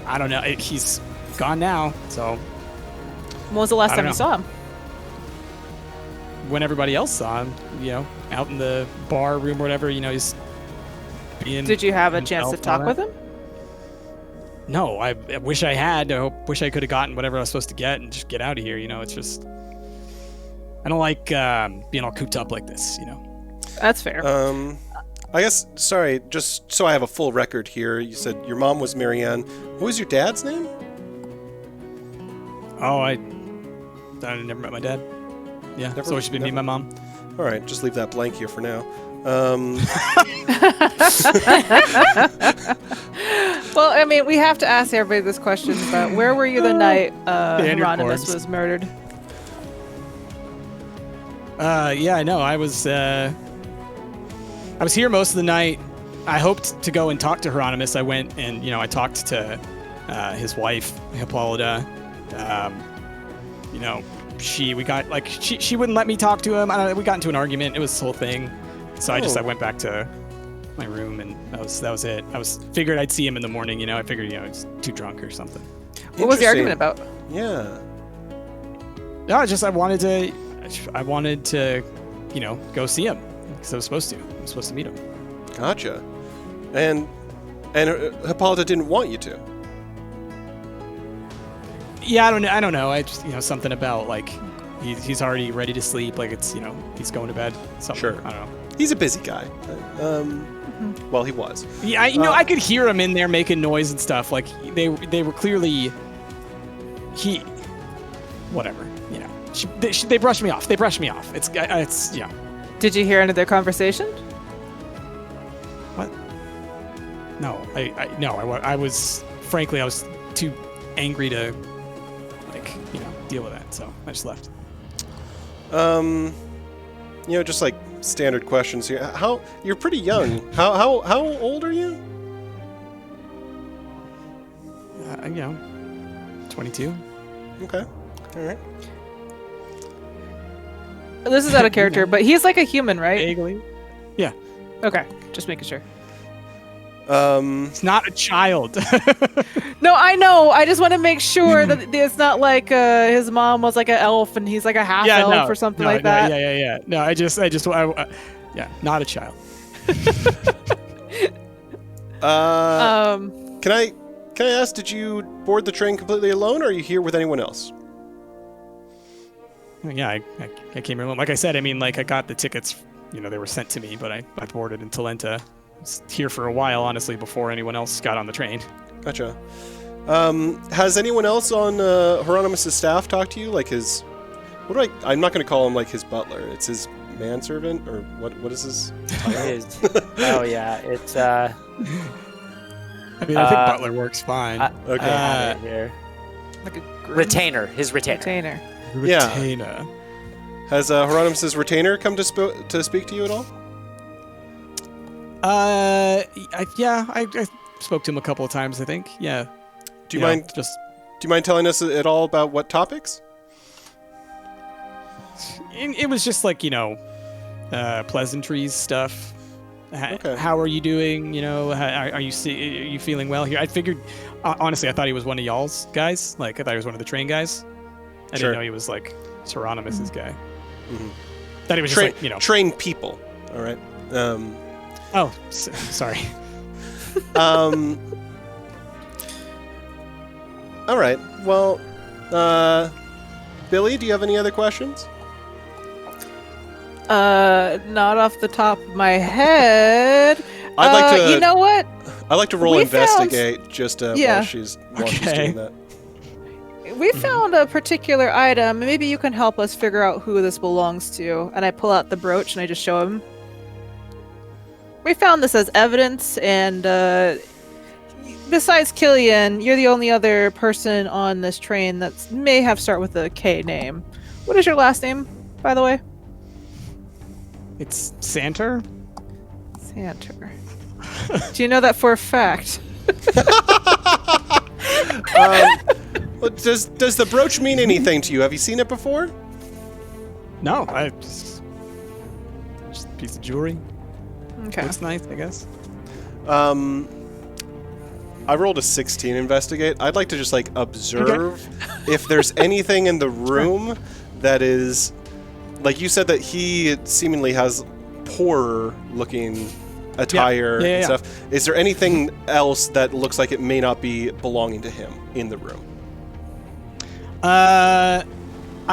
I don't know. He's gone now. So When was the last time you saw him? when everybody else saw him, out in the bar room or whatever, he's being. Did you have a chance to himself talk and all with that. him? No, I wish I had. I wish I could have gotten whatever I was supposed to get and just get out of here. It's just I don't like being all cooped up like this. That's fair. I guess, sorry, just so I have a full record here, you said your mom was Marianne. What was your dad's name? Oh, I never met my dad. Yeah, it's always been me and my mom. All right, just leave that blank here for now. Well, I mean, we have to ask everybody this question, but where were you the night Hieronymus corpse. was murdered? Yeah, I know. I was here most of the night. I hoped to go and talk to Hieronymus. I went and I talked to his wife Hippolyta. She wouldn't let me talk to him. We got into an argument. It was this whole thing. So I went back to my room, and that was it. Figured I'd see him in the morning. I figured I was too drunk or something. What was the argument about? Yeah. No, I wanted to go see him because I was supposed to. I was supposed to meet him. Gotcha. And Hippolyta didn't want you to. Yeah, I don't know. I just something about like he's already ready to sleep. Like it's he's going to bed. Something. Sure. I don't know. He's a busy guy. Well, he was. Yeah, I could hear him in there making noise and stuff. Like they were clearly whatever. They brushed me off. It's yeah. Did you hear any of their conversation? What? No, I was frankly I was too angry to deal with that, so I just left. Just like standard questions here. You're pretty young. How old are you? 22. Okay. All right. This is out of character, but he's like a human, right? Vaguely. Yeah. Okay, just making sure. It's not a child. No, I know. I just want to make sure that it's not like his mom was like an elf and he's like a half elf or something like that. Yeah. No, I just, yeah, not a child. Can I ask, did you board the train completely alone, or are you here with anyone else? Yeah, I came here alone. Like I said, I mean, like I got the tickets. You know, they were sent to me, but I boarded in Talenta. I was here for a while, honestly, before anyone else got on the train. Gotcha. Has anyone else on Hieronymus' staff talked to you? Like his... I'm not going to call him like his butler. It's his manservant, or what is his title? Oh, yeah. It's... I mean, I think butler works fine. Okay. Here. Like a Retainer. His retainer. Retainer. Has Hieronymus' retainer come to speak to you at all? I spoke to him a couple of times, I think. Yeah. Do you mind telling us at all about what topics? It was just like, pleasantries stuff. Okay. How are you doing? You know, are you feeling well here? I figured, honestly, I thought he was one of y'all's guys. Like, I thought he was one of the train guys. I didn't know he was like Hieronymus' guy. Mm-hmm. Thought he was just like, train people. All right. Sorry. All right. Well, Billy, do you have any other questions? Not off the top of my head. I'd like to. You know what? I'd like to roll investigate while she's doing that. We found a particular item. Maybe you can help us figure out who this belongs to. And I pull out the brooch and I just show him. We found this as evidence, and besides Killian, you're the only other person on this train that may have start with a K name. What is your last name, by the way? It's Santer? Santer. Do you know that for a fact? Does the brooch mean anything to you? Have you seen it before? No, just a piece of jewelry. Okay. Looks nice, I guess. I rolled a 16 investigate. I'd like to just observe if there's anything in the room that is, like you said that he seemingly has poorer looking attire and stuff. Is there anything else that looks like it may not be belonging to him in the room? I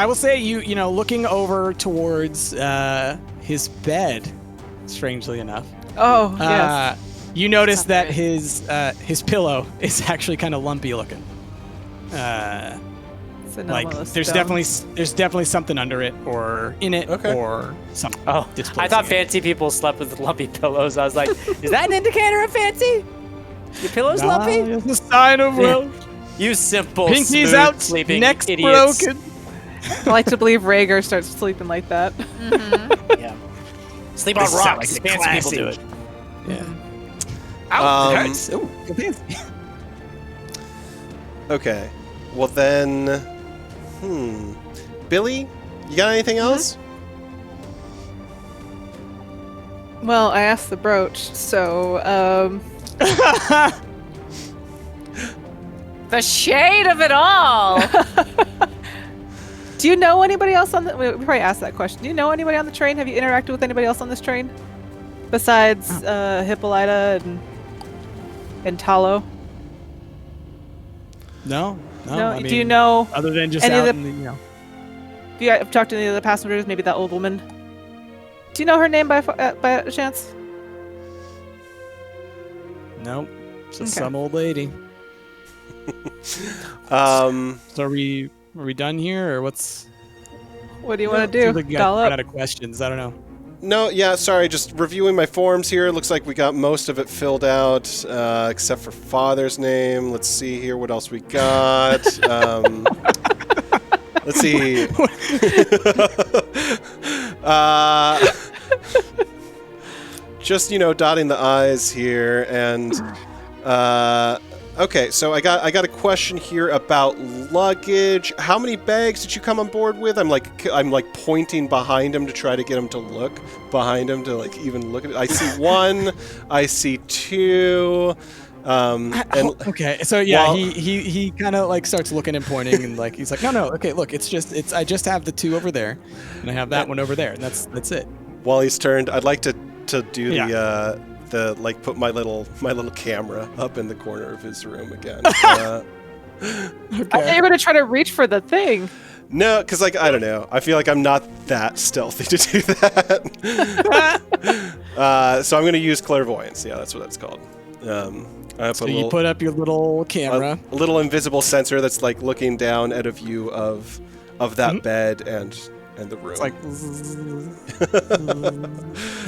will say you know, looking over towards his bed, strangely enough. Oh, yes. You notice that his pillow is actually kind of lumpy looking. There's definitely something under it or in it or something. Oh, I thought fancy people slept with lumpy pillows. I was like, is that an indicator of fancy? Your pillow's lumpy? It's a sign of wealth. You simple, Pinky's out, sleeping neck's idiots. broken. I like to believe Rhaegar starts sleeping like that. Mm-hmm. Yeah. Sleep on rocks. Like fancy people do it. Yeah. Ow, it hurts. Ooh, go fancy. Okay. Well then, Billy, you got anything else? Well, I asked the brooch, so The shade of it all. Do you know anybody else on the... We probably asked that question. Do you know anybody on the train? Have you interacted with anybody else on this train? Besides Hippolyta and Talo? No. No. I mean, do you know... Other than just any out of in the, the, Do you have talked to any of the passengers? Maybe that old woman? Do you know her name by chance? Nope. Just some old lady. So are we done here, or what's? What do you want to do? Like out of questions. I don't know. No, yeah, sorry, just reviewing my forms here. Looks like we got most of it filled out, except for father's name. Let's see here what else we got. Let's see. Just, dotting the I's here, and okay, so I got a question here about luggage. How many bags did you come on board with? I'm pointing behind him to try to get him to look behind him to even look at it. I see one, I see two. Okay, so yeah, he kind of starts looking and pointing and he's like, no, okay, look, I just have the two over there, and I have that one over there, and that's it. While he's turned, I'd like to do put my little camera up in the corner of his room again. Okay. I thought you were gonna try to reach for the thing. No, because like I don't know. I feel like I'm not that stealthy to do that. So I'm going to use clairvoyance. Yeah, that's what that's called. So you put up your little camera, a little invisible sensor that's like looking down at a view of that bed and the room. It's like,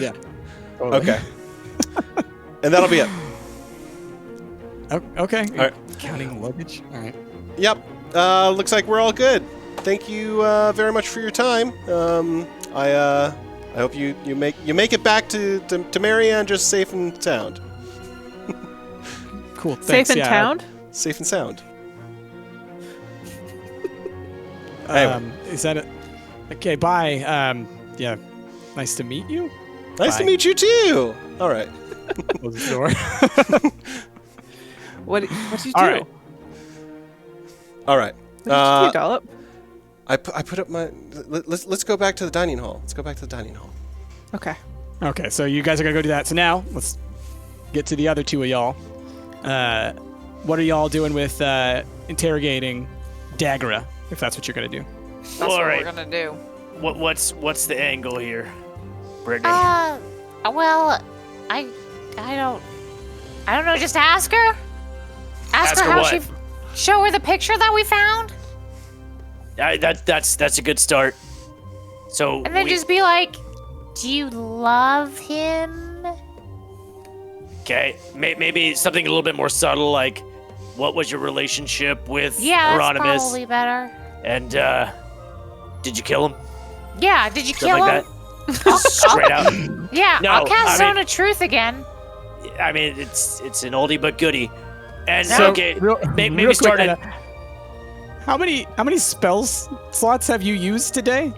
yeah. Okay. And that'll be it. Okay. All right. Counting luggage. All right. Yep. Looks like we're all good. Thank you very much for your time. I hope you make it back to Marianne just safe and sound. Cool. Thanks. Safe and sound? Safe and sound. Is that it? Okay, bye. Yeah. Nice to meet you. Nice to meet you too. All right. Close the door. What did you do? All right. All right. What did you do, Dollop? I put up my. Let's go back to the dining hall. Let's go back to the dining hall. Okay. Okay, so you guys are gonna go do that. So now let's get to the other two of y'all. What are y'all doing with interrogating Dagura? If that's what you're gonna do. That's what we're gonna do. What's the angle here, Brittany? Well, I don't know. Just ask her. Ask her how what? show her the picture that we found, That's a good start. So and then just be like, "Do you love him?" okay, maybe something a little bit more subtle, like what was your relationship with Yeah, that's Hieronymus? probably better. And did you kill him? Yeah, did you Something kill like him? that? Straight out. Yeah, No, I'll cast I Zone mean- of Truth again. I mean, it's an oldie but goodie. And So, okay, real maybe quick, start Anna, it. How many spells slots have you used today?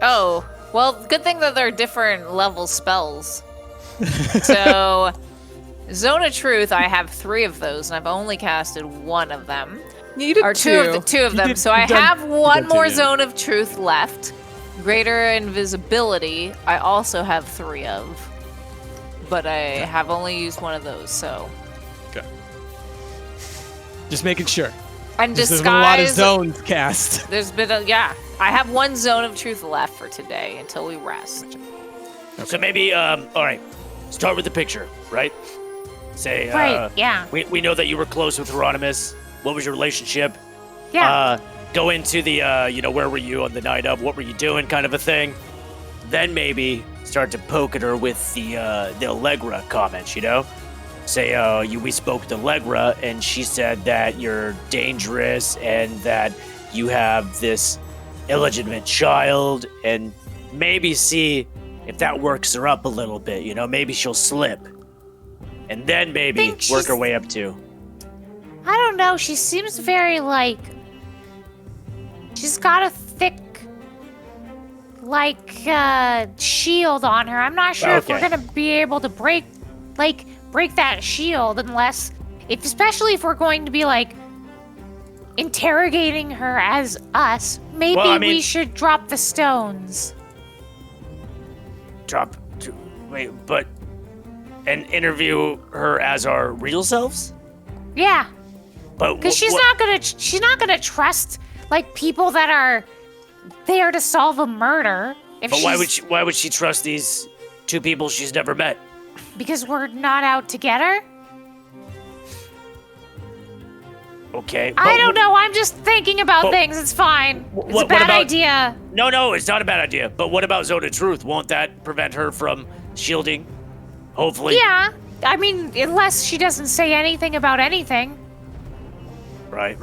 Oh, well, good thing that they're different level spells. So, Zone of Truth, I have 3 of those, and I've only casted 1 of them. You did Or two of them. So I have one more Zone of Truth left. Greater Invisibility, I also have 3 of. But I have only used 1 of those, so. Okay. Just making sure. And There's been a lot of Disguise. zones cast. There's been yeah. I have 1 Zone of Truth left for today until we rest. So maybe, all right, start with the picture, right? Say, Right, yeah. We know that you were close with Hieronymus. What was your relationship? Yeah. Go into the, where were you on the night of? What were you doing? Kind of a thing. Then maybe start to poke at her with the Allegra comments, Say, we spoke to Allegra, and she said that you're dangerous and that you have this illegitimate child, and maybe see if that works her up a little bit, Maybe she'll slip. And then maybe work her way up to. I don't know. She seems very she's got a thick shield on her. I'm not sure if we're gonna be able to break that shield especially if we're going to be interrogating her as us. Maybe we should drop the stones. And interview her as our real selves? Yeah. But Because she's not gonna trust people that are there to solve a murder. But why would she trust these 2 people she's never met? Because we're not out to get her? Okay. I don't know. I'm just thinking about things. It's fine. It's a bad idea. No, it's not a bad idea. But what about Zone of Truth? Won't that prevent her from shielding? Hopefully. Yeah. I mean, unless she doesn't say anything about anything. Right.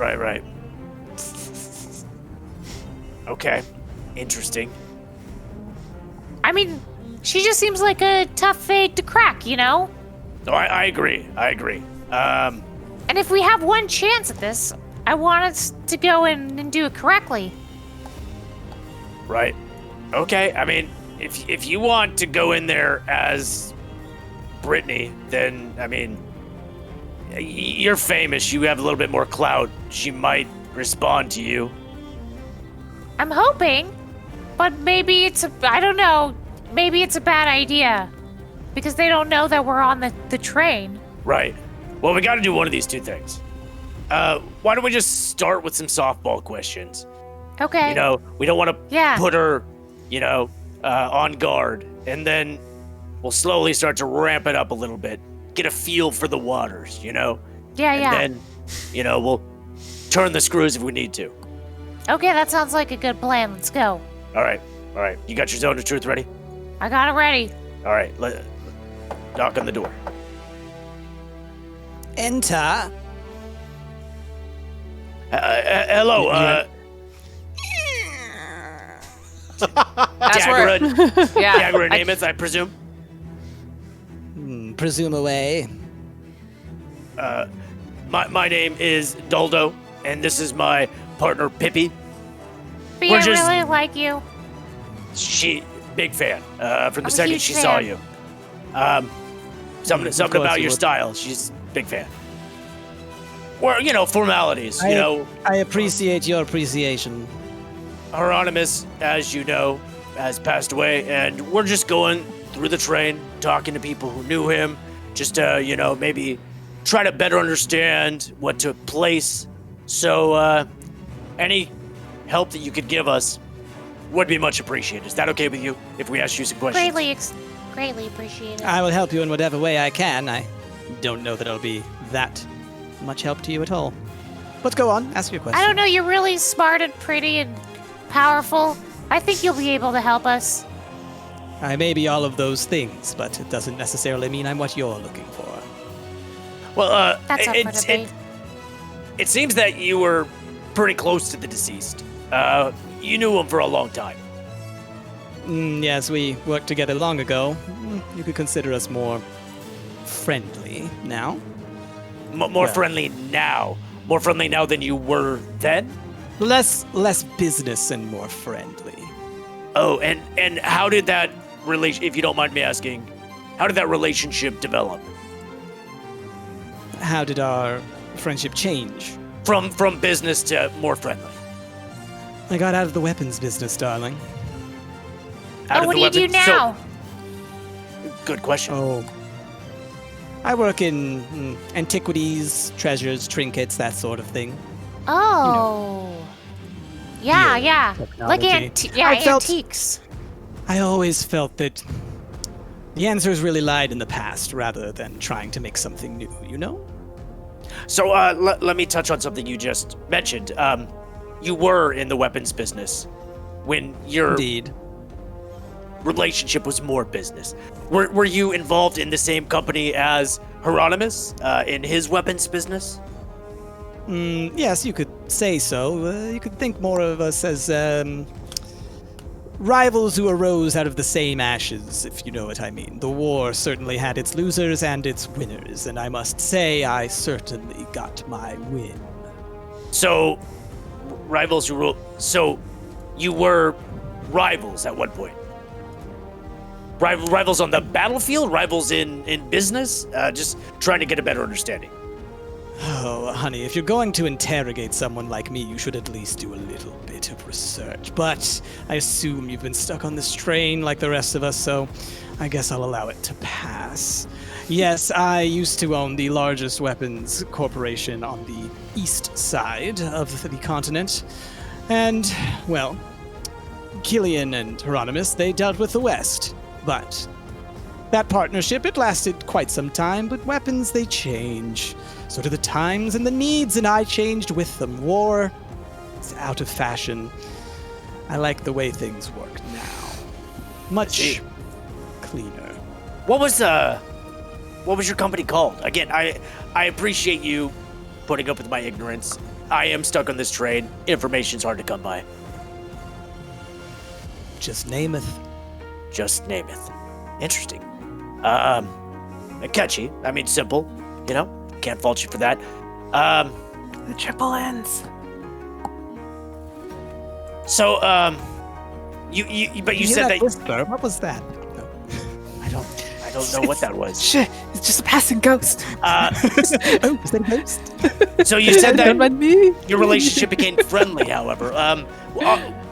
Okay. Interesting. I mean, she just seems like a tough egg to crack, No, I agree. And if we have one chance at this, I want us to go in and do it correctly. Right. Okay. I mean, if you want to go in there as Brittany, then you're famous. You have a little bit more clout. She might respond to you. I'm hoping, but maybe I don't know. Maybe it's a bad idea because they don't know that we're on the train. Right. Well, we got to do one of these 2 things. Why don't we just start with some softball questions? Okay. You know, we don't want to Yeah. put her, on guard, and then we'll slowly start to ramp it up a little bit, get a feel for the waters, Yeah, and then, we'll turn the screws if we need to. Okay, that sounds like a good plan. Let's go. All right. You got your zone of truth ready? I got it ready. All right, knock on the door. Enter. Hello, That's where. Dagura, Yeah. Dagura Namath, I presume. Presume away. My name is Doldo, and this is my partner Pippi. But We're I just- really like you. She big fan from the I'm a second huge she saw fan. you. Something course about you your would. style. She's a big fan. Or formalities. I appreciate your appreciation. Hieronymus, as you know, has passed away, and we're just going through the train, talking to people who knew him, just to, maybe try to better understand what took place. So, any help that you could give us would be much appreciated. Is that okay with you if we ask you some questions? Greatly appreciate it. I will help you in whatever way I can. I don't know that it'll be that much help to you at all. But go on, ask your question. I don't know, you're really smart and pretty and powerful. I think you'll be able to help us. I may be all of those things, but it doesn't necessarily mean I'm what you're looking for. Well, That's up for debate. it seems that you were pretty close to the deceased. You knew him for a long time. Yes, we worked together long ago. You could consider us more friendly now. More Yeah. friendly now. More friendly now than you were then? Less business and more friendly. Oh, and how did that if you don't mind me asking, how did that relationship develop? How did our friendship change? From business to more friendly? I got out of the weapons business, darling. Out of What the do you do weapon- so- now? good question. Oh. I work in antiquities, treasures, trinkets, that sort of thing. Oh. Yeah. Like technology. I felt- antiques. I always felt that the answers really lied in the past rather than trying to make something new, you know? So let me touch on something you just mentioned. You were in the weapons business when your Indeed. relationship was more business. Were you involved in the same company as Hieronymus in his weapons business? Yes, you could say so. You could think more of us as rivals who arose out of the same ashes, if you know what I mean. The war certainly had its losers and its winners, and I must say I certainly got my win. So, rivals who rule. So, you were rivals at one point. Rivals on the battlefield, rivals in business. Just trying to get a better understanding. Oh, honey, if you're going to interrogate someone like me, you should at least do a little bit of research. But I assume you've been stuck on this train like the rest of us, so I guess I'll allow it to pass. Yes, I used to own the largest weapons corporation on the east side of the continent. And, well, Killian and Hieronymus, they dealt with the west. But that partnership, it lasted quite some time, but weapons, they change. So do the times and the needs, and I changed with them. War is out of fashion. I like the way things work now. Much cleaner. What was your company called? Again, I appreciate you putting up with my ignorance. I am stuck on this train. Information's hard to come by. Just nameth. Just Namath. Interesting. Catchy. I mean, simple. Can't fault you for that. The triple N's. So, but you said that. Whisper? What was that? No. I don't know what that was. Shit, it's just a passing ghost. Oh, is that a ghost? So you said that Don't mind me. your relationship became friendly. However,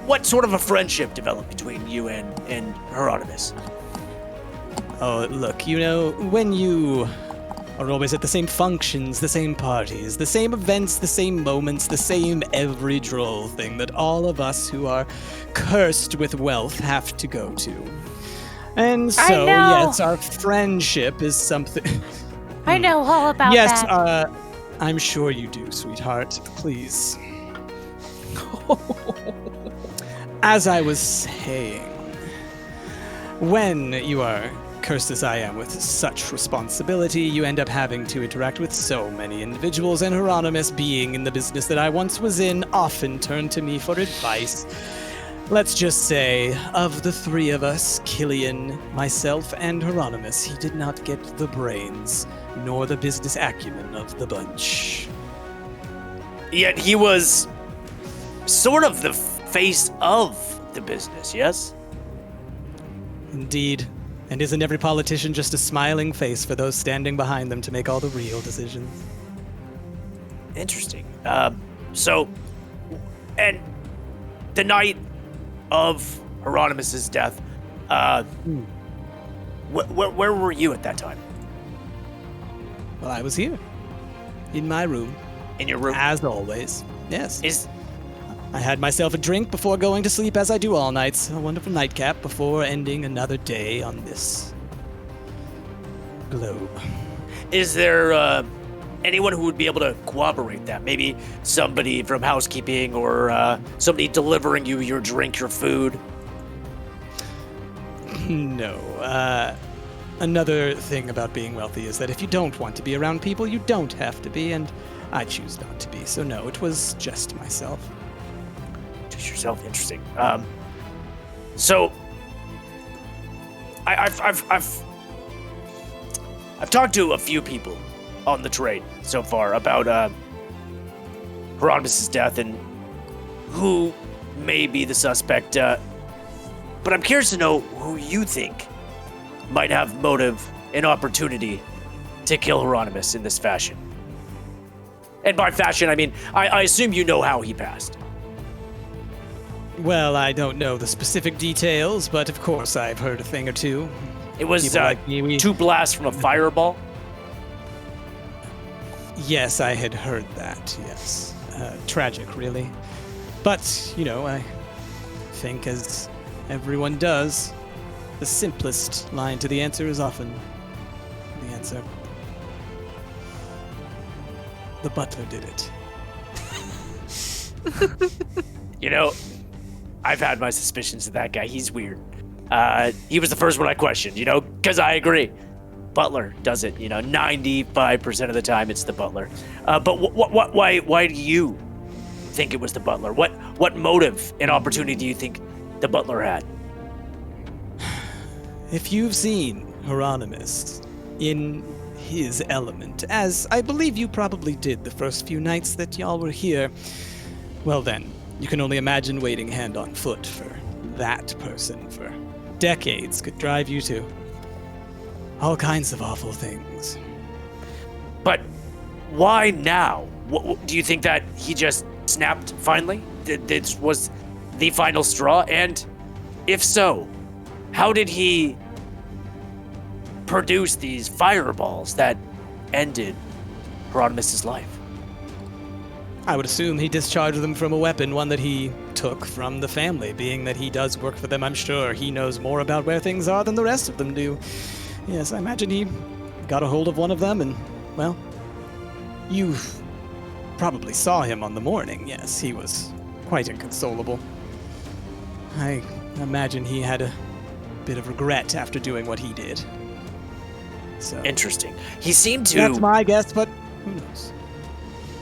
what sort of a friendship developed between you and Hieronymus? Oh, look, when you are always at the same functions, the same parties, the same events, the same moments, the same every droll thing that all of us who are cursed with wealth have to go to. And so, yes, our friendship is something... I know all about yes, that. I'm sure you do, sweetheart. Please. As I was saying, when you are cursed as I am with such responsibility, you end up having to interact with so many individuals, and Hieronymus, being in the business that I once was in, often turned to me for advice. Let's just say, of the three of us, Killian, myself, and Hieronymus, he did not get the brains, nor the business acumen of the bunch. Yet he was sort of the face of the business, yes? Indeed. And isn't every politician just a smiling face for those standing behind them to make all the real decisions? Interesting. So, and the night of Hieronymus's death, where were you at that time? Well, I was here. In my room. In your room? As always. Yes. I had myself a drink before going to sleep, as I do all nights. A wonderful nightcap before ending another day on this globe. Is there anyone who would be able to corroborate that? Maybe somebody from housekeeping or somebody delivering you your drink, your food? No. Another thing about being wealthy is that if you don't want to be around people, you don't have to be, and I choose not to be. So no, it was just myself. Just yourself, interesting. So I've talked to a few people on the train so far about Hieronymus' death and who may be the suspect. But I'm curious to know who you think might have motive and opportunity to kill Hieronymus in this fashion. And by fashion, I mean, I assume you know how he passed. Well, I don't know the specific details, but of course I've heard a thing or two. It was like me, 2 blasts from a fireball? Yes, I had heard that, yes. Tragic, really. But, you know, I think, as everyone does, the simplest line to the answer is often the answer. The butler did it. You know, I've had my suspicions of that guy. He's weird. He was the first one I questioned, you know, because I agree. Butler does it, you know, 95% of the time it's the butler. But why do you think it was the butler? What motive and opportunity do you think the butler had? If you've seen Hieronymus in his element, as I believe you probably did the first few nights that y'all were here, well then, you can only imagine waiting hand on foot for that person for decades could drive you to all kinds of awful things. But why now? Do you think that he just snapped finally? This was the final straw? And if so, how did he produce these fireballs that ended Hieronymus' life? I would assume he discharged them from a weapon, one that he took from the family. Being that he does work for them, I'm sure he knows more about where things are than the rest of them do. Yes, I imagine he got a hold of one of them and, well, you probably saw him on the morning. Yes, he was quite inconsolable. I imagine he had a bit of regret after doing what he did. So interesting. He seemed to... That's my guess, but who knows?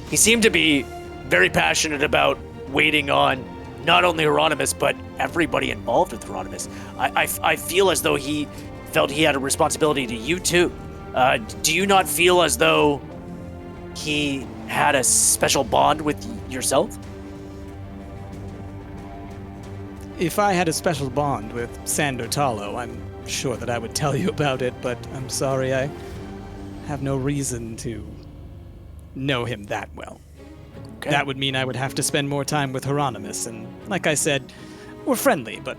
He seemed to be very passionate about waiting on not only Hieronymus, but everybody involved with Hieronymus. I feel as though he felt he had a responsibility to you too. Do you not feel as though he had a special bond with yourself? If I had a special bond with Sandor Talo, I'm sure that I would tell you about it, but I'm sorry, I have no reason to know him that well. Okay. That would mean I would have to spend more time with Hieronymus, and like I said, we're friendly, but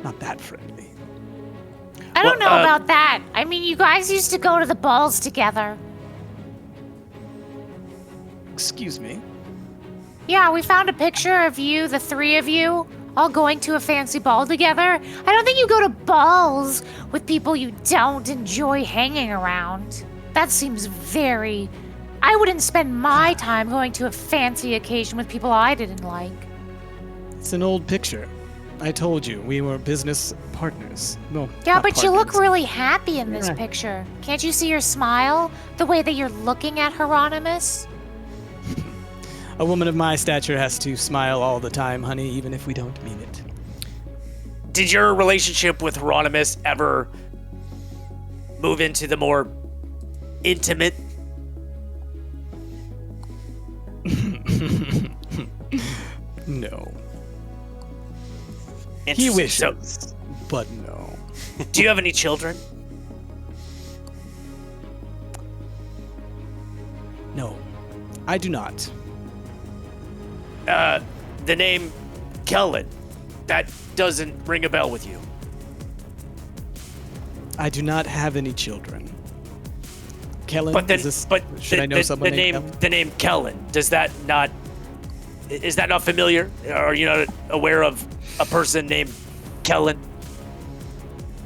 not that friendly. I don't know about that. I mean, you guys used to go to the balls together. Excuse me? Yeah, we found a picture of you, the three of you, all going to a fancy ball together. I don't think you go to balls with people you don't enjoy hanging around. That seems very... I wouldn't spend my time going to a fancy occasion with people I didn't like. It's an old picture. I told you, we were business partners. No, yeah, not but you look partners. really happy in this picture. Can't you see your smile? The way that you're looking at Hieronymus? A woman of my stature has to smile all the time, honey, even if we don't mean it. Did your relationship with Hieronymus ever move into the more intimate? No. He Interesting. wishes, but no. Do you have any children? No, I do not. The name Kellen, that doesn't ring a bell with you. I do not have any children. Kellen, But then, should I know someone the named name, Kellen? the name Kellen, is that not familiar? Are you not aware of a person named Kellen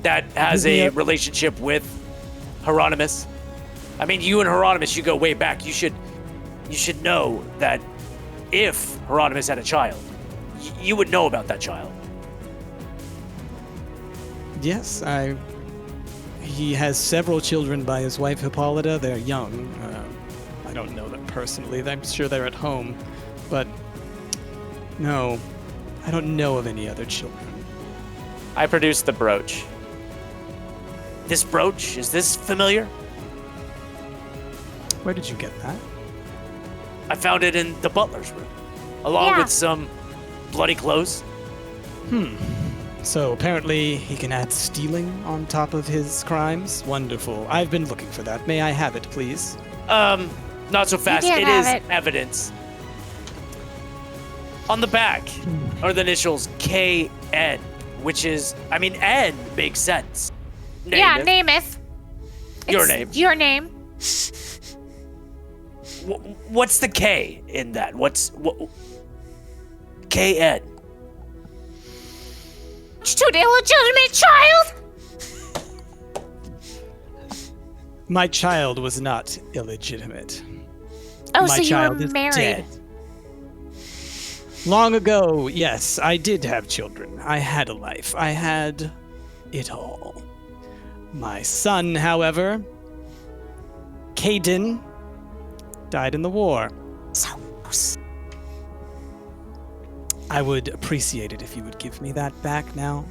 that has a relationship with Hieronymus? I mean, you and Hieronymus, you go way back. You should know that if Hieronymus had a child, you would know about that child. Yes, he has several children by his wife Hippolyta. They're young. I don't know them personally. I'm sure they're at home. But no, I don't know of any other children. I produced the brooch. This brooch, is this familiar? Where did you get that? I found it in the butler's room, along with some bloody clothes. So apparently he can add stealing on top of his crimes. Wonderful. I've been looking for that. May I have it, please? Not so fast. can't It have is it. evidence. On the back are the initials KN, which is, I mean, N makes sense. Yeah, Nameth. Your It's name. Your name. What's the K in that? KN? To an illegitimate child? My child was not illegitimate. Oh, My so you child were is married. dead. Long ago, yes, I did have children. I had a life. I had it all. My son, however, Caden, died in the war. So gross. I would appreciate it if you would give me that back now.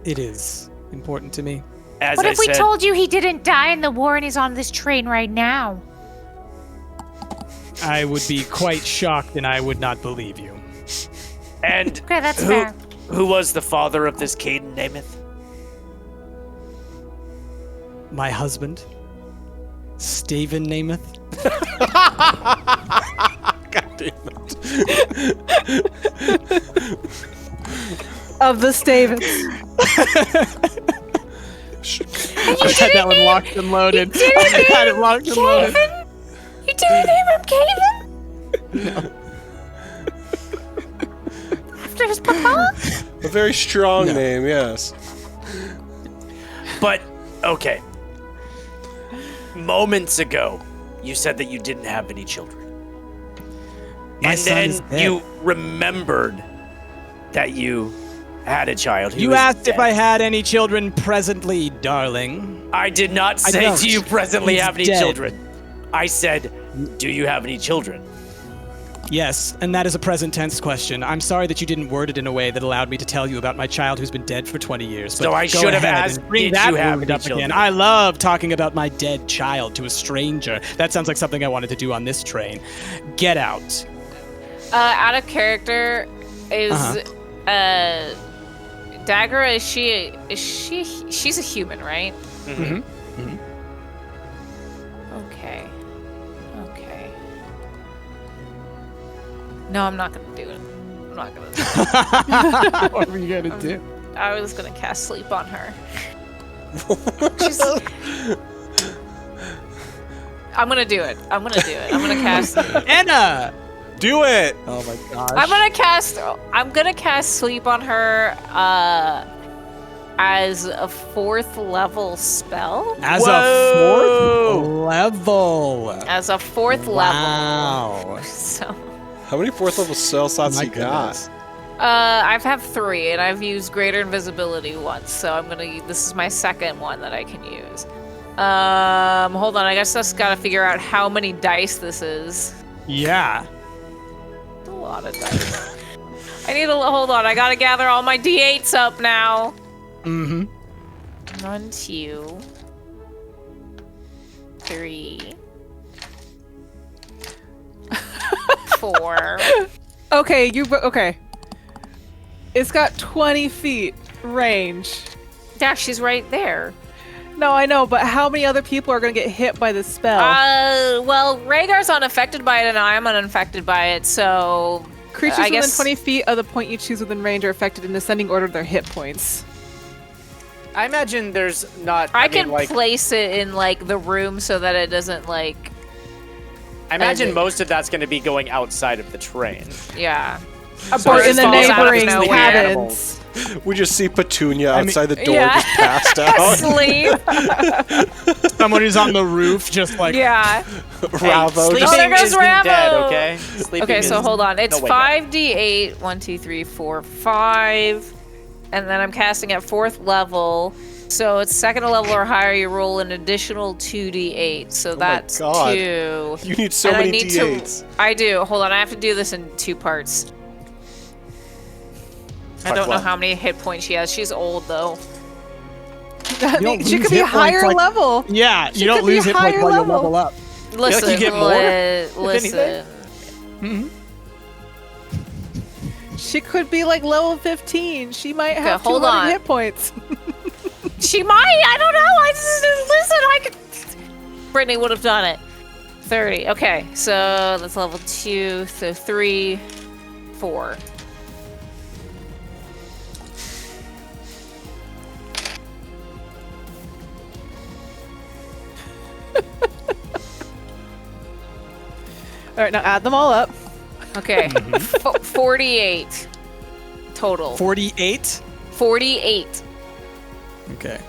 It is important to me. As What I if we said, told you he didn't die in the war and he's on this train right now? I would be quite shocked and I would not believe you. And Okay, that's fair. who was the father of this Caden Namath? My husband, Staven Namath. God damn it. Of the Stavens. I had that one locked and loaded. I had it locked and loaded. Caven? You didn't name him Caven? After his papa? A very strong name, yes. But, okay. Moments ago, you said that you didn't have any children. My And son then is dead. you remembered that you had a child who You was asked if dead. I had any children presently, darling. I did not I say don't. do you presently He's have any dead. children. I said, do you have any children? Yes, and that is a present tense question. I'm sorry that you didn't word it in a way that allowed me to tell you about my child who's been dead for 20 years. So but I go should have ahead asked, and bring did that you have wound any up children? again. I love talking about my dead child to a stranger. That sounds like something I wanted to do on this train. Get out. Out of character, is Dagura? She's a human, right? Mm-hmm. Okay. No, I'm not gonna do it. I'm not gonna. What were you gonna do? I was gonna cast sleep on her. I'm gonna do it. I'm gonna cast. Anna! Do it! Oh my gosh. I'm gonna cast sleep on her as a 4th level spell. As a 4th level. As a 4th level. So. How many 4th level spell slots you got? I've have 3, and I've used greater invisibility once, so this is my 2nd one that I can use. Hold on, I guess I just gotta figure out how many dice this is. Yeah. A lot of dice. Hold on, I gotta gather all my D8s up now. 1, 2, 3, 4. Okay. It's got 20 feet range. Yeah, she's right there. No, I know, but how many other people are going to get hit by this spell? Well, Rhaegar's unaffected by it, and I'm unaffected by it, so... Creatures within 20 feet of the point you choose within range are affected in ascending order of their hit points. I imagine there's not... I can place it in, like, the room so that it doesn't, like... I imagine most of that's going to be going outside of the train. Yeah. Or in the neighboring cabins. We just see Petunia outside the door, just passed out. Asleep. Someone who's on the roof, just like... Yeah. Ravo. Hey, there goes Ravo. Dead, okay? Okay, so hold on. It's 5d8. 1, 2, 3, 4, 5. And then I'm casting at 4th level. So it's 2nd level or higher, you roll an additional 2d8. So that's 2. You need so many d8s. I do. Hold on, I have to do this in 2 parts. I don't know how many hit points she has. She's old, though. She could be higher level. Yeah, you don't lose hit points while you level up. Listen, you get more, listen. She could be like level 15. She might have 200 hit points. She might. I don't know. I could. Brittany would have done it. 30. Okay, so that's level 2. So 3, 4. All right, now add them all up. Okay, 48 total. 48? 48. Okay.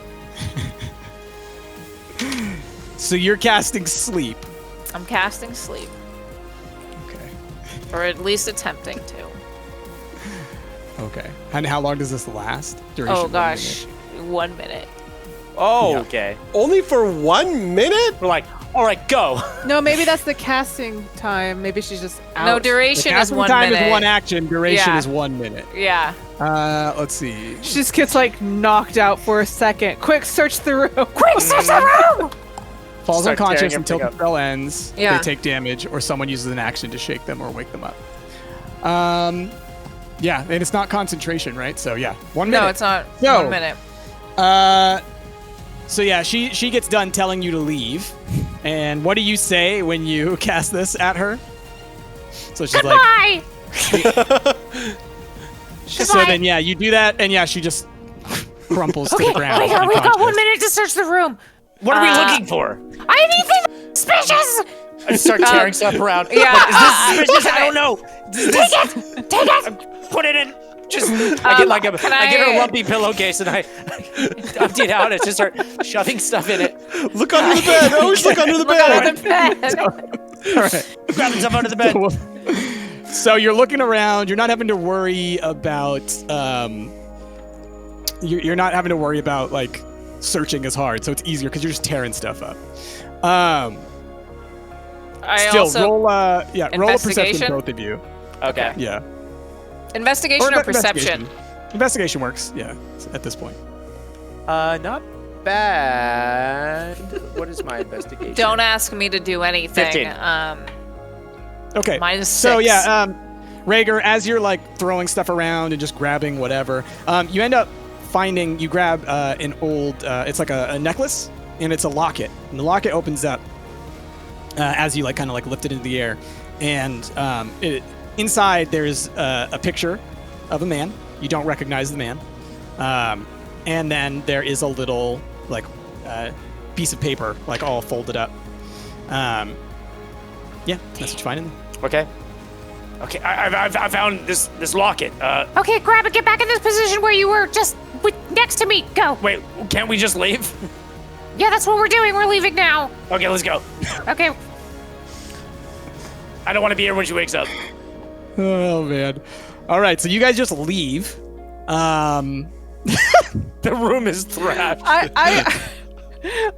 So you're casting sleep. I'm casting sleep. Okay. Or at least attempting to. Okay. And how long does this last? Duration? Oh gosh, 1 minute. Oh, Yeah. okay. Only for 1 minute? We're like, all right, go. No, maybe that's the casting time. Maybe she's just out. No, duration is 1 time minute. is 1 action. Duration is 1 minute. Yeah. Let's see. She just gets like knocked out for a second. Quick, search the room. Quick, search the room! Falls Start unconscious tearing until the everything spell ends. Yeah. They take damage, or someone uses an action to shake them or wake them up. Yeah, and it's not concentration, right? So yeah, 1 minute. No, it's not. So, 1 minute. So yeah, she gets done telling you to leave. And what do you say when you cast this at her? So she's Goodbye! So then yeah, you do that, and yeah, she just crumples to the ground. we got 1 unconscious. minute to search the room. What are we looking for? Anything suspicious? I just start tearing stuff around. Yeah. Like, is this suspicious? I don't know. Take it! Put it in. Just I get like I get her a I- lumpy pillowcase and I empty it out and just start shoving stuff in it. Look under the bed. Always look under the bed. The bed. All right. Grabbing stuff under the bed. So you're looking around. You're not having to worry about. You're not having to worry about like searching as hard, so it's easier because you're just tearing stuff up. I Still, also roll a perception, investigation? both of you. Okay. Yeah. investigation or perception. Investigation works. Yeah, at this point. Not bad. What is my investigation? Don't ask me to do anything. 15. Okay. Minus So 6. yeah, Rhaegar, as you're like throwing stuff around and just grabbing whatever, you end up finding, you grab an old, it's like a necklace, and it's a locket. And the locket opens up as you like kind of like lift it into the air, and inside there's a picture of a man. You don't recognize the man, and then there is a little piece of paper, like all folded up. Yeah, that's what you find in there. Okay. Okay, I found this locket. Okay, grab it. Get back in this position where you were just next to me. Go. Wait, can't we just leave? Yeah, that's what we're doing. We're leaving now. Okay, let's go. Okay. I don't want to be here when she wakes up. Oh man! All right, so you guys just leave. The room is thrashed.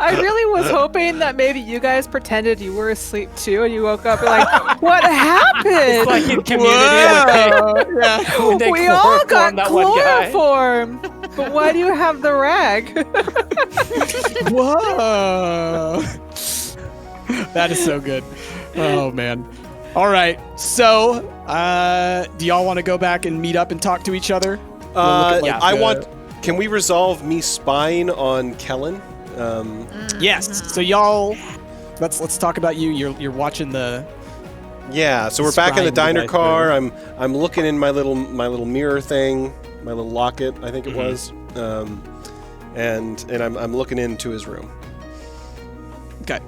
I really was hoping that maybe you guys pretended you were asleep too, and you woke up and like, what happened? It's like in Community. When they We all got that one guy. chloroform. But why do you have the rag? Whoa! That is so good. Oh man! All right, so do y'all want to go back and meet up and talk to each other? Can we resolve me spying on Kellen? Yes. So y'all, let's talk about you. You're watching the. Yeah. So we're back in the Spying diner you guys car. I'm looking in my little mirror thing, my little locket, I think it was, and I'm looking into his room. Okay.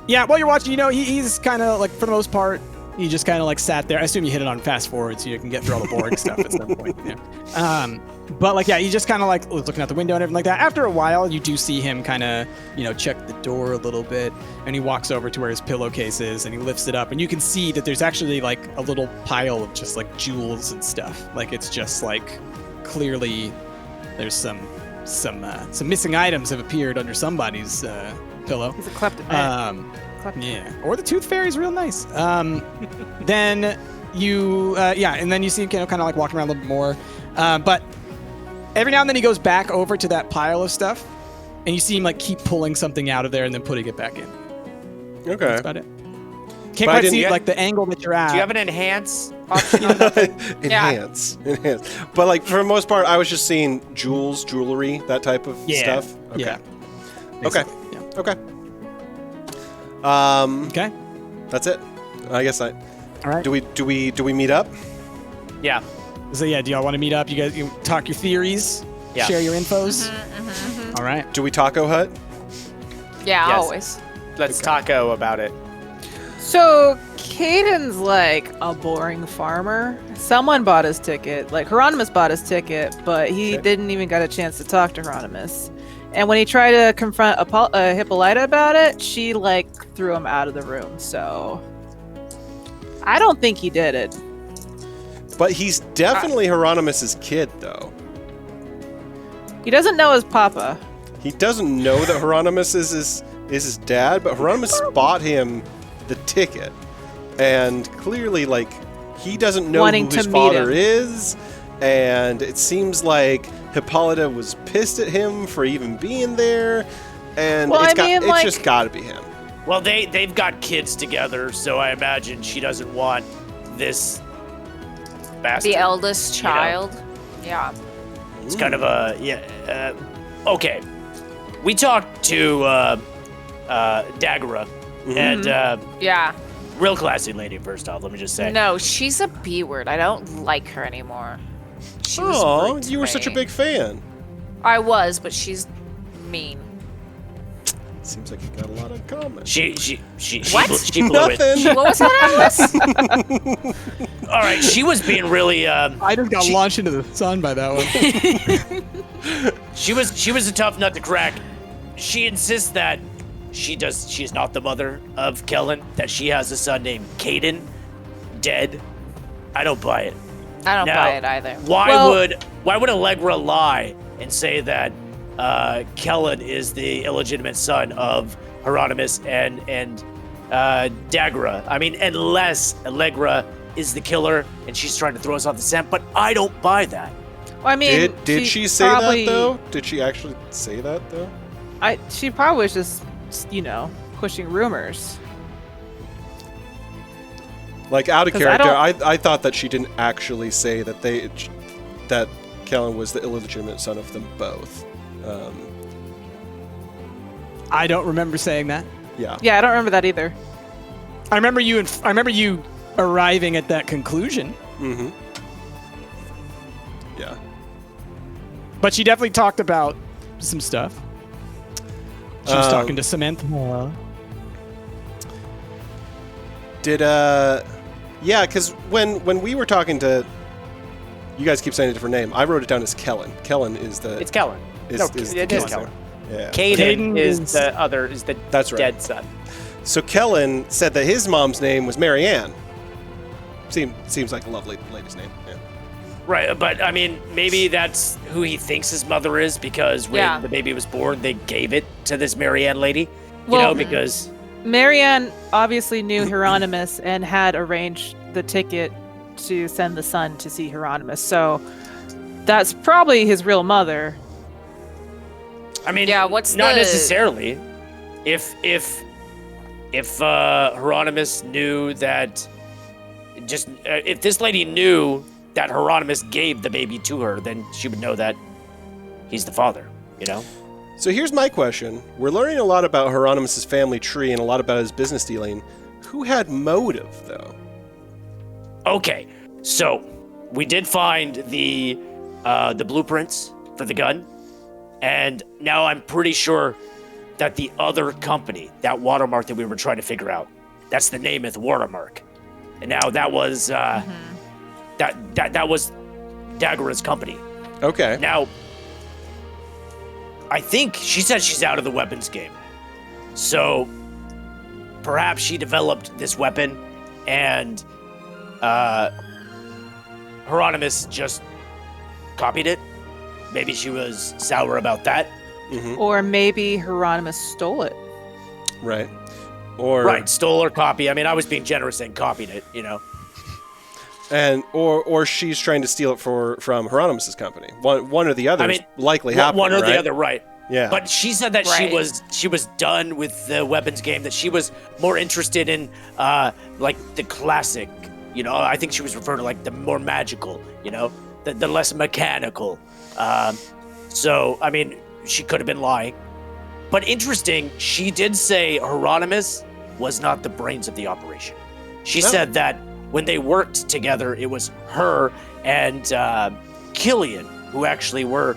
Yeah. While you're watching, he's kind of like, for the most part, he just kind of like sat there. I assume you hit it on fast forward so you can get through all the boring stuff at some point. Yeah. But like, yeah, he just kind of like was looking out the window and everything like that. After a while, you do see him kind of, check the door a little bit, and he walks over to where his pillowcase is, and he lifts it up, and you can see that there's actually like a little pile of just like jewels and stuff. Like it's just like clearly there's some missing items have appeared under somebody's pillow. He's a kleptomaniac. Yeah, or the tooth fairy's real nice. Then you, and then you see him kind of like walking around a little bit more. But every now and then he goes back over to that pile of stuff, and you see him like keep pulling something out of there and then putting it back in. Okay. That's about it. Can't quite see like the angle that you're at. Do you have an enhance option on that thing? Enhance. But like for the most part, I was just seeing jewelry, that type of stuff. Okay. Yeah. Okay. Yeah. Okay. Okay. That's it. I guess All right. Do we meet up? Yeah. So yeah, do y'all want to meet up? You guys talk your theories, Yeah. share your infos. All right. Do we taco hut? Yeah, Yes. always. Let's taco about it. So Caden's like a boring farmer. Someone bought his ticket. Like Hieronymus bought his ticket, but he didn't even get a chance to talk to Hieronymus. And when he tried to confront Hippolyta about it, she like threw him out of the room. So I don't think he did it. But he's definitely Hieronymus's kid, though. He doesn't know his papa. He doesn't know that Hieronymus is his dad, but Hieronymus bought him the ticket, and clearly, like, he doesn't know Wanting who to his meet father him. is, and it seems like Hippolyta was pissed at him for even being there, and Well, it's just got to be him. Well, they've got kids together, so I imagine she doesn't want this bastard. The eldest child. Yeah. It's kind of a okay. We talked to Dagura, and Yeah. real classy lady. First off, let me just say. No, she's a B word. I don't like her anymore. She was Oh, rude to you were such a me. big fan. I was, but she's mean. Seems like you got a lot in common. She What? she blew it. Nothing. What was that, Alice? All right, she was being really I just got launched into the sun by that one. she was a tough nut to crack. She insists that she's not the mother of Kellen, that she has a son named Caden, dead. I don't buy it. I don't Now, buy it either. Why would Allegra lie and say that Kellen is the illegitimate son of Hieronymus and Dagura? I mean, unless Allegra is the killer and she's trying to throw us off the scent, but I don't buy that. Well, I mean, Did she say probably, that though? Did she actually say that though? She probably was just, pushing rumors. Like out of 'Cause character, I I thought that she didn't actually say that that Kellen was the illegitimate son of them both. I don't remember saying that. Yeah. Yeah, I don't remember that either. I remember you arriving at that conclusion. Mm-hmm. Yeah. But she definitely talked about some stuff. She was talking to Samantha. Yeah, because when we were talking to, you guys keep saying a different name. I wrote it down as Kellen. Kellen is the. It's Kellen. It is Kellen. Yeah. Caden is the That's right. dead son. So Kellen said that his mom's name was Mary Ann. Seems like a lovely lady's name. Yeah. Right, but I mean, maybe that's who he thinks his mother is because when the baby was born, they gave it to this Marianne lady. Because Marianne obviously knew Hieronymus and had arranged the ticket to send the son to see Hieronymus. So that's probably his real mother. I mean, not necessarily. If Hieronymus knew that, if this lady knew that Hieronymus gave the baby to her, then she would know that he's the father, So here's my question. We're learning a lot about Hieronymus' family tree and a lot about his business dealing. Who had motive, though? Okay, so we did find the blueprints for the gun, and now I'm pretty sure that the other company, that watermark that we were trying to figure out, that's the Namath watermark. And now that was that was Dagura's company. Okay. Now, I think she said she's out of the weapons game. So perhaps she developed this weapon and Hieronymus just copied it. Maybe she was sour about that. Mm-hmm. Or maybe Hieronymus stole it. Right. Stole or copy. I mean, I was being generous and copied it, And or she's trying to steal it from Hieronymus' company. One or the other likely happening. One or right? the other, right? Yeah. But she said that she was done with the weapons game. That she was more interested in like the classic. I think she was referring to like the more magical. The less mechanical. So I mean, she could have been lying. But interesting, she did say Hieronymus was not the brains of the operation. She said that when they worked together, it was her and Killian who actually were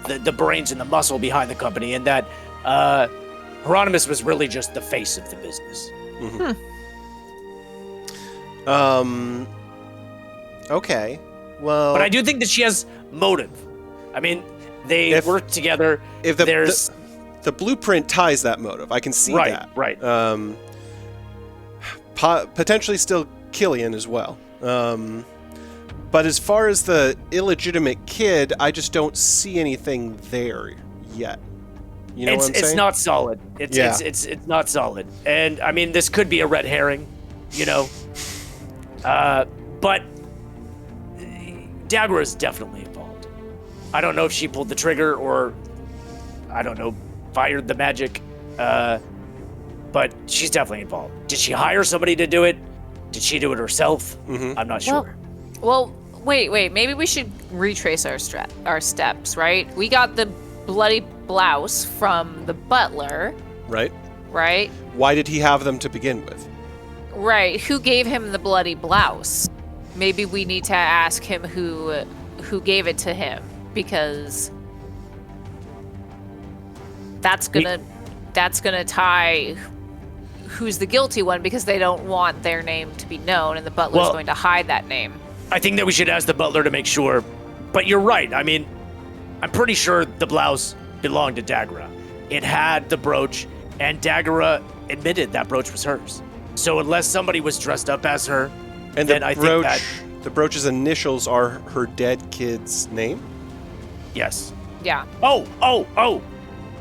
the brains and the muscle behind the company, and that Hieronymus was really just the face of the business. Mm-hmm. Okay. Well, but I do think that she has motive. I mean, they work together. If the blueprint ties that motive, I can see that. Right. Potentially still Killian as well. But as far as the illegitimate kid, I just don't see anything there yet. You know what I'm saying? It's not solid. It's not solid. And I mean, this could be a red herring, but Dagura is definitely involved. I don't know if she pulled the trigger or, I don't know, fired the magic, but she's definitely involved. Did she hire somebody to do it? Did she do it herself? Mm-hmm. I'm not sure. Well, wait. Maybe we should retrace our steps, right? We got the bloody blouse from the butler. Right. Right? Why did he have them to begin with? Right. Who gave him the bloody blouse? Maybe we need to ask him who gave it to him, because that's gonna tie who's the guilty one, because they don't want their name to be known, and the butler's going to hide that name. I think that we should ask the butler to make sure. But you're right. I mean, I'm pretty sure the blouse belonged to Dagura. It had the brooch, and Dagura admitted that brooch was hers. So unless somebody was dressed up as her, and then I think that the brooch's initials are her dead kid's name? Yes. Yeah. Oh.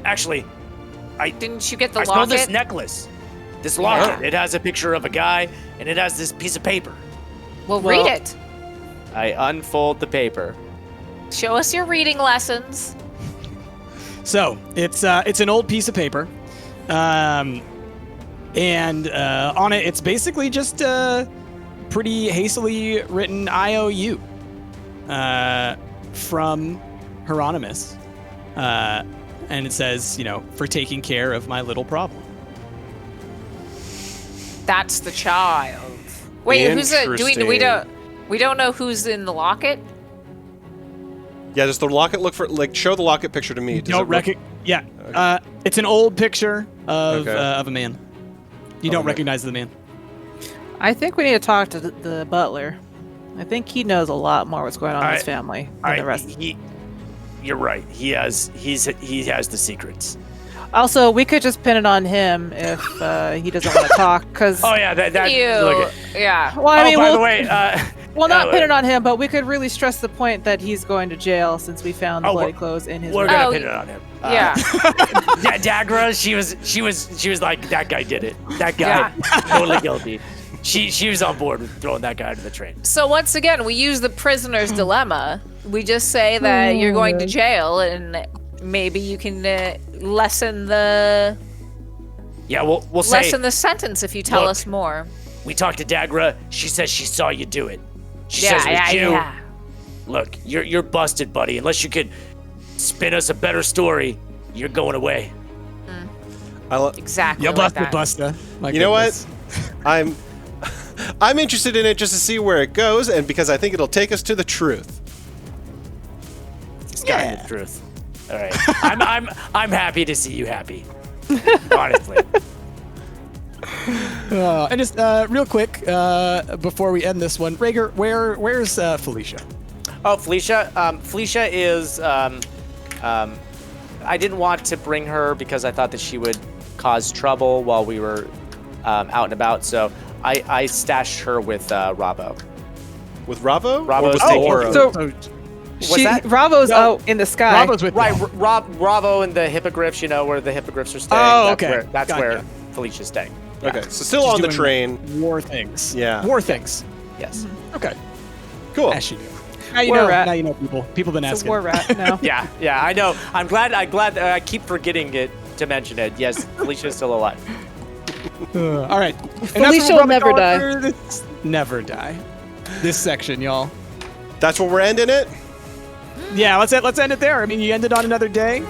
Actually, didn't you get the I locket? smelled this necklace. This locket. It has a picture of a guy, and it has this piece of paper. Well, read it. I unfold the paper. Show us your reading lessons. So it's an old piece of paper, and on it it's basically just a pretty hastily written IOU from Hieronymus, and it says, for taking care of my little problem. That's the child. Wait, who's it? We don't know who's in the locket? Yeah, does the locket look for show the locket picture to me? Does Don't Yeah. Okay. It's an old picture of a man. You don't recognize the man. I think we need to talk to the butler. I think he knows a lot more what's going on in his family than the rest. You're right. He has the secrets. Also, we could just pin it on him if he doesn't want to talk. Cause look at, yeah. Well, I mean, by the way, well, not pin it on him, but we could really stress the point that he's going to jail since we found the bloody clothes in his. We're gonna pin it on him. Yeah. Dagura, she was like, that guy did it. That guy, totally guilty. She was on board with throwing that guy into the train. So once again, we use the prisoner's dilemma. We just say that you're going to jail, and maybe you can lessen the. Yeah, we'll lessen the sentence if you tell us more. We talked to Dagura. She says she saw you do it. She says it was you. Yeah. Look, you're busted, buddy. Unless you could spin us a better story, you're going away. Exactly. You're like busted, that. Buster. You know what? I'm interested in it just to see where it goes, and because I think it'll take us to the truth. It's kind of the truth. All right. I'm happy to see you happy. Honestly. And just real quick, before we end this one, Rhaegar, where's Felicia? Oh, Felicia. Felicia is. I didn't want to bring her because I thought that she would cause trouble while we were out and about. So I stashed her with Ravo. With Ravo? Ravo's taking care of. So What's that? Ravo's out in the sky. Ravo's with Right, Ravo and the hippogriffs. You know where the hippogriffs are staying. Oh, that's okay. That's Gotcha. where Felicia's staying. Yeah. Okay, so still She's on the doing train. War things. Yeah. War things. Yes. Okay. Cool. As you do. Now you War know. rat. Now you know people. People been It's asking. a war rat. No. Yeah. I know. I'm glad. I keep forgetting it to mention it. Yes, Felicia's still alive. All right. Felicia will never die. Never die. This section, y'all. That's where we're ending it? Yeah, let's end it there. I mean, you ended on another day.